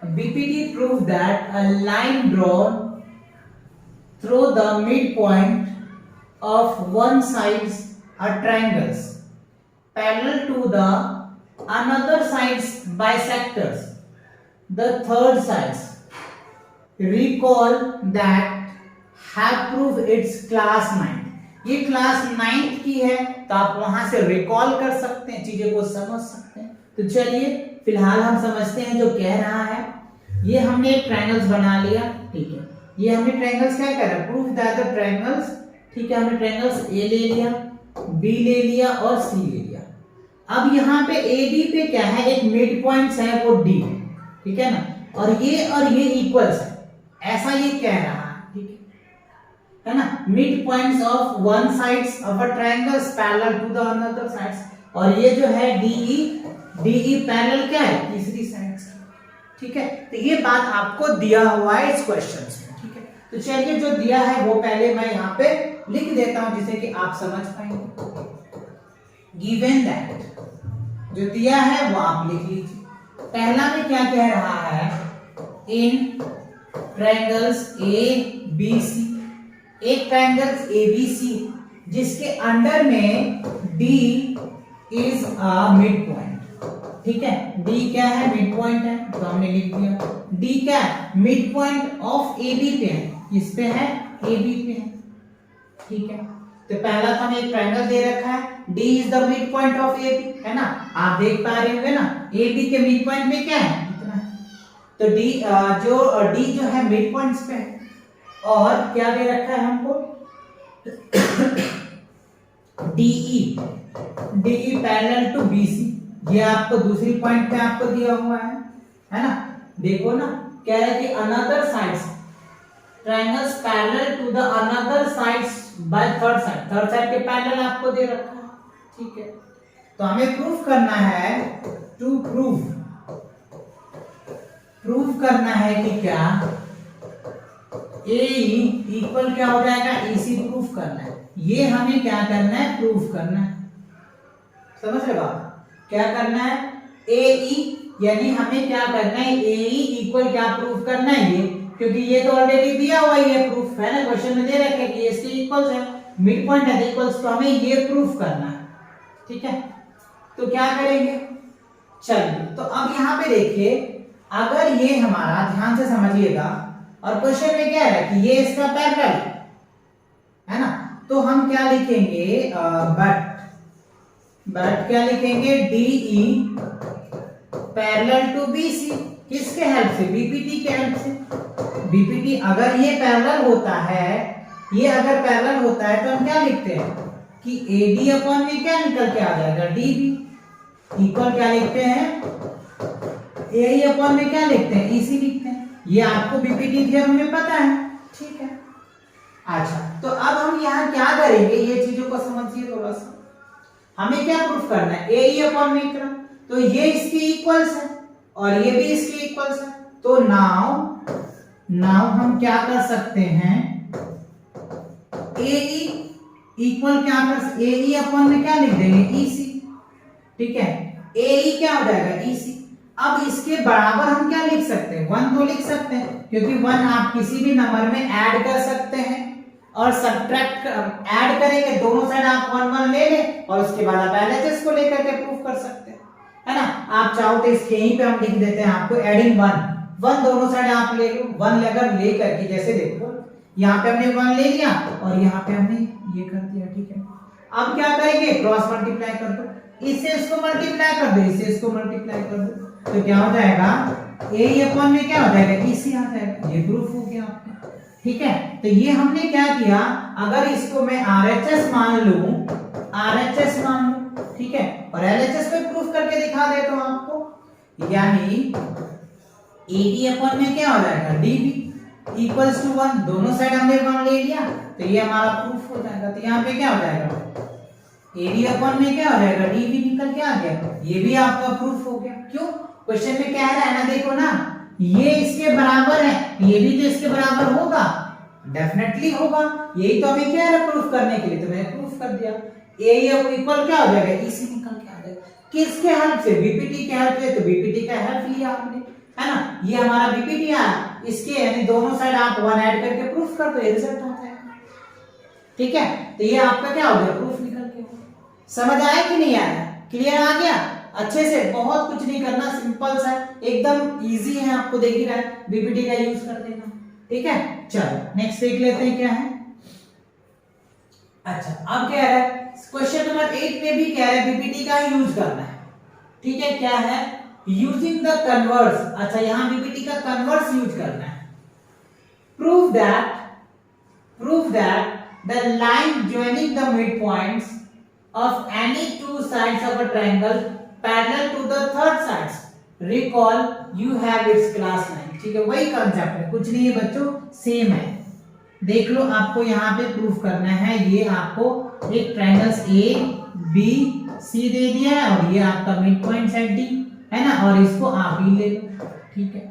BPT proof that a line drawn through the mid point of one sides are triangles parallel to the another sides bisectors the third sides recall that have proved its class 9। ये class 9 की है तो आप वहां से recall कर सकते हैं, चीजें को समझ सकते हैं। तो चलिए फिलहाल हम समझते हैं जो कह रहा है। ये हमने ट्रायंगल्स बना लिया, ठीक है, ये हमने ट्रायंगल्स क्या कर रहा है, प्रूफ दैट द ट्रायंगल्स, ठीक है, हमने ट्रायंगल्स ए ले लिया, बी ले लिया और सी ले लिया। अब यहाँ पे ए बी पे क्या है, एक मिड पॉइंट्स है वो डी, ठीक है ना, और ये इक्वल्स है, ऐसा ये कह रहा है, ठीक है ना। Mid points of one sides of a triangles parallel to the another sides, और ये जो है डीई पैरेलल क्या है, तीसरी साइड से, ठीक है। तो ये बात आपको दिया हुआ है इस क्वेश्चन में, ठीक है। तो चलिए जो दिया है वो पहले मैं यहाँ पे लिख देता हूं जिससे कि आप समझ पाएंगे। गिवन दैट, जो दिया है वो आप लिख लीजिए। पहला में क्या कह रहा है, इन ट्रायंगल्स ए बी सी, एक ट्रायंगल्स ए बी सी जिसके अंडर में D is a mid point, ठीक है, डी क्या है, मिड पॉइंट है, तो हमने लिख दिया। डी क्या है, mid point of A B पे है, किस पे है, ए बी पे है, ठीक है। तो पहला तो हमें एक ट्रायंगल दे रखा है, D is the mid point of AB, है ना, आप देख पा रहे होंगे ना, AB के मिड पॉइंट में क्या है, इतना है। तो D जो है मिड पॉइंट्स पे है, और क्या दे रखा है हमको, DE पैरेलल टू BC, ये आपको दूसरी पॉइंट पे आपको दिया हुआ है ना। देखो ना, कह रहा है कि another sides triangles parallel to the another sides by third side के पैरेलल आपको दे रखा है, ठीक है। तो हमें प्रूफ करना है, टू प्रूफ करना है कि क्या AE इक्वल क्या हो जाएगा, EC प्रूफ करना है। ये हमें क्या करना है, प्रूफ करना है, समझ रहे बात, क्या करना है, AE यानी हमें क्या करना है, AE इक्वल क्या प्रूफ करना है, ये, क्योंकि ये तो ऑलरेडी दिया हुआ है, प्रूफ है ना, क्वेश्चन में दे रखा है कि इसके इक्वल्स है, मिड पॉइंट है इक्वल्स, तो हमें ये प्रूफ करना है, ठीक है। तो क्या करेंगे, चलिए तो अब यहाँ पे देखिए, अगर ये हमारा, ध्यान से समझिएगा, और क्वेश्चन में क्या है कि ये इसका पैरेलल है ना, तो हम क्या लिखेंगे, बट क्या लिखेंगे, DE पैरेलल टू BC, किसके हेल्प से, बीपीटी के हेल्प से। बीपीटी अगर ये पैरेलल होता है, ये अगर पैरेलल होता है तो हम क्या लिखते हैं कि AD अपॉन में क्या निकल के आ जाएगा, DB इक्वल क्या लिखते हैं, AE अपॉन में क्या लिखते हैं, EC लिखते हैं। ये आपको बीपीटी थ्योरम में पता है, ठीक है। अच्छा, तो अब हम यहाँ क्या करेंगे, ये चीजों को समझिए थोड़ा सा। हमें क्या प्रूफ करना है, AE अपॉन में इतना, तो ये इसकी इक्वल्स है और ये भी इसकी इक्वल्स है। तो नाउ हम क्या कर सकते हैं, AE इक्वल क्या कर, AE अपॉन में क्या लिख देंगे, EC, ठीक है। AE क्या हो जाएगा, EC। अब इसके बराबर हम क्या लिख सकते हैं, 1 तो लिख सकते हैं, क्योंकि 1 आप किसी भी नंबर में ऐड कर सकते हैं और सब्ट्रैक्ट ऐड करेंगे, दोनों साइड आप 1 1 ले लें और उसके बाद आप एलएचएस को लेकर के प्रूफ कर सकते हैं, है ना। आप चाहो तो इसके यहीं पे हम लिख देते हैं आपको एडिंग 1 दोनों साइड आप ले लो, 1 अगर ले करके, जैसे देखो यहाँ पे हमने 1 ले लिया और यहाँ पे हमने ये कर दिया, ठीक है। अब क्या करेंगे, क्रॉस मल्टीप्लाई कर दो, इससे इसको मल्टीप्लाई कर दो, इससे इसको मल्टीप्लाई कर दो, तो क्या हो जाएगा, a अपन में क्या हो जाएगा, इसी आ जाएगा, ये प्रूफ हो गया आपका, ठीक है। तो ये हमने क्या किया, अगर इसको मैं RHS मान लूं, RHS मान लूं, ठीक है, और LHS पे प्रूफ करके दिखा देता हूं आपको, यानी AD अपन में क्या हो जाएगा, DB इक्वल्स टू 1, दोनों साइड हमने 1 ले लिया, तो ये हमारा प्रूफ हो जाएगा। तो यहाँ पे क्या हो जाएगा, AD अपन में क्या हो जाएगा, DB निकल के आ गया, ये भी आपका प्रूफ हो गया। क्यों, क्वेश्चन में कह रहा है ना, देखो ना, ये इसके बराबर है, ये भी तो इसके बराबर होगा, डेफिनेटली होगा, यही तो हमें क्या है प्रूफ करने के लिए, तो मैंने प्रूफ कर दिया। ए इक्वल क्या हो जाएगा, इसी निकल के आ जाएगा, किसके हेल्प से, बीपीटी के हेल्प से, तो बीपीटी का हेल्प लिया आपने, है ना, ये हमारा बीपीटी आया, इसके यानी दोनों साइड आप 1 ऐड करके प्रूफ कर दो, ये रिजल्ट आता है, ठीक है। तो ये आपका क्या हो गया, प्रूफ निकल के। समझ आया कि नहीं आया, क्लियर आ गया अच्छे से, बहुत कुछ नहीं करना, सिंपल सा एकदम इजी है, आपको देख ही रहा है, बीपीटी का यूज कर देना, ठीक है। चलो नेक्स्ट देख लेते हैं क्या है। अच्छा, अब क्या है, क्वेश्चन नंबर 8 में भी कह रहा है बीपीटी का यूज करना है, ठीक है, क्या है, यूजिंग द कन्वर्स, अच्छा यहां बीपीटी का कन्वर्स यूज करना है। Prove that the line joining the midpoints of any two sides of a triangle parallel to the third sides, recall you have its class 9, ठीक है, वही कंसेप्ट है, कुछ नहीं है बच्चों, सेम है। देख लो, आपको यहाँ पे प्रूफ करना है, ये आपको एक ट्रायंगल्स A B C दे दिया है और ये आपका मिड पॉइंट सेट D है ना, और इसको आप ही ले लो, ठीक है।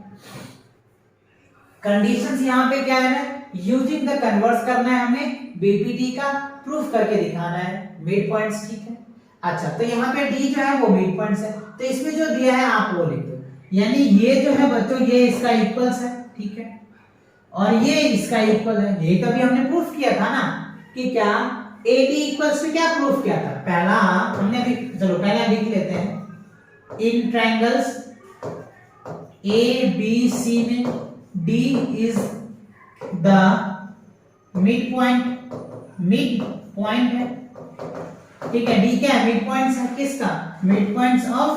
कंडीशंस यहाँ पे क्या है, यूजिंग द कन्वर्स करना है हमें, बीपीटी का प्रूफ करके दिखाना है, मिड पॉइंट्स, ठीक है। अच्छा, तो यहाँ पे D जो है वो मिड पॉइंट्स है, तो इसमें जो दिया है आप वो लिख दो, यानी ये जो है बच्चों ये इसका इक्वल्स है, ठीक है, और ये इसका इक्वल है, ये कभी हमने प्रूफ किया था ना, कि क्या AD इक्वल्स टू क्या प्रूफ किया था, पहला हमने अभी, चलो पहले लिख लेते हैं, इन ट्रायंगल्स ABC में D is the mid point है, ठीक है, D क्या है, मिड पॉइंट्स है, किसका, मिड पॉइंट्स ऑफ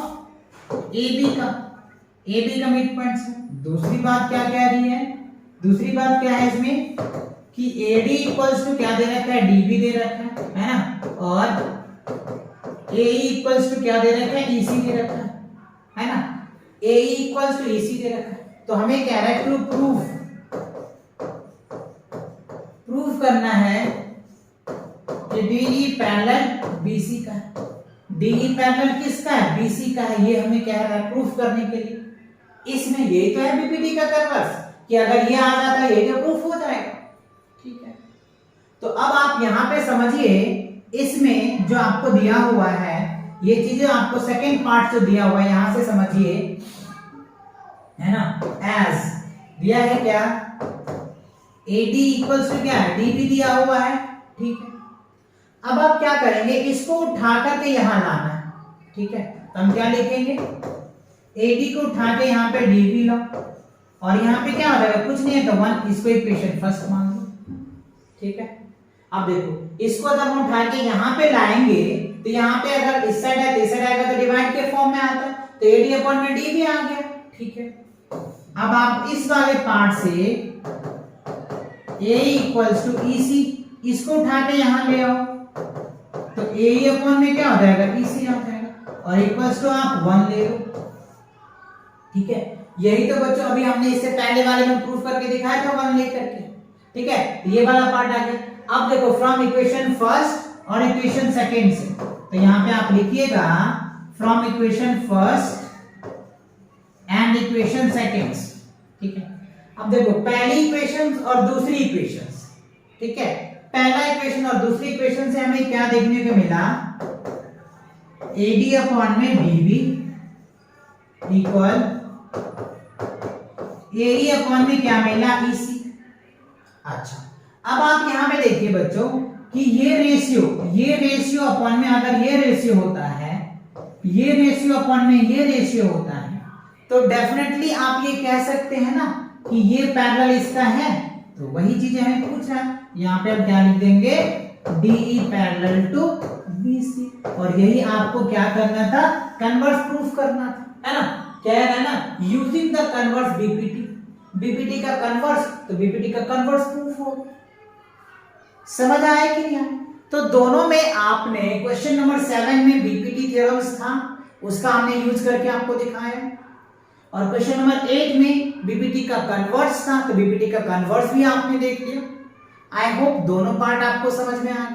AB का मिड पॉइंट्स है। दूसरी बात क्या कह रही है, दूसरी बात क्या है इसमें, कि AD इक्वल्स टू क्या दे रखा है, DB दे रखा है ना, और AE इक्वल्स टू क्या दे रखा है, EC दे रखा है ना, AE इक्वल्स टू EC दे रखा है। तो हमें कह रहा है टू प्रूफ करना है कि DE पैरेलल BC का है, DE पैरेलल किसका है, BC का है, ये हमें कह रहा है प्रूफ करने के लिए। इसमें यही तो है बीपीटी का कन्वर्स, कि अगर ये आ जाता है ये तो प्रूफ हो जाएगा, ठीक है। तो अब आप यहाँ पे समझिए, इसमें जो आपको दिया हुआ है, ये चीजें आपको सेकंड पार्ट जो दिया हुआ है यहां से समझिए, है ना, एज दिया है क्या, AD इक्वल्स टू क्या है, DB दिया हुआ है, ठीक है। अब आप क्या करेंगे, इसको उठा करके यहां लाना है, ठीक है, तो हम क्या लिखेंगे, AD को उठा के यहाँ पे DB लो, और यहाँ पे क्या हो जाएगा, कुछ नहीं है, तो 1, इसको इक्वेशन फर्स्ट मान लो, ठीक है। अब देखो, इसको जब हम उठा के यहाँ पे लाएंगे, तो यहाँ पे अगर इस साइड है, इस साइड आएगा, तो डिवाइड के फॉर्म में आता है, तो AD अपॉन में DB आ गया, ठीक है। अब आप इस वाले पार्ट से A इक्वल्स टू EC, इसको उठा के यहाँ ले आओ, तो AE अपॉन में क्या हो जाएगा, EC आ जाएगा, और इक्वल्स टू आप 1 ले लो, ठीक है। यही तो बच्चों अभी हमने इससे पहले वाले में प्रूफ करके दिखाया था 1 लेकर के, ठीक है, ये वाला पार्ट आ गया। अब देखो, फ्रॉम इक्वेशन फर्स्ट और इक्वेशन सेकंड से, तो यहाँ पे आप लिखिएगा from equation first and equation second, ठीक है। अब देखो, पहली इक्वेशन और दूसरी इक्वेशन, ठीक है, पहला इक्वेशन और दूसरी इक्वेशन से हमें क्या देखने को मिला, AD अपॉन में DB इक्वल AE अपॉन में क्या मिला, EC। अच्छा, अब आप यहां पे देखिए बच्चों कि ये रेशियो अपॉन में अगर ये रेशियो होता है, ये रेशियो अपॉन में ये रेशियो होता है, तो डेफिनेटली आप ये कह सकते हैं ना कि ये पैरेलल इसका है। तो वही चीज हमें पूछ रहा है, यहाँ पे हम क्या लिख देंगे, DE पैरेलल टू BC। और यही आपको क्या करना था, कन्वर्स प्रूफ करना था, है ना। क्या है ना, यूजिंग द कन्वर्स बीपीटी का कन्वर्स, तो बीपीटी का कन्वर्स प्रूफ हो। समझ आया कि नहीं आया? तो दोनों में आपने क्वेश्चन नंबर 7 में बीपीटी थ्योरम्स था, उसका हमने यूज करके आपको दिखाया, और क्वेश्चन नंबर 8 में बीपीटी का कन्वर्स था, तो बीपीटी का कन्वर्स भी आपने देख लिया। आई होप दोनों पार्ट आपको समझ में आ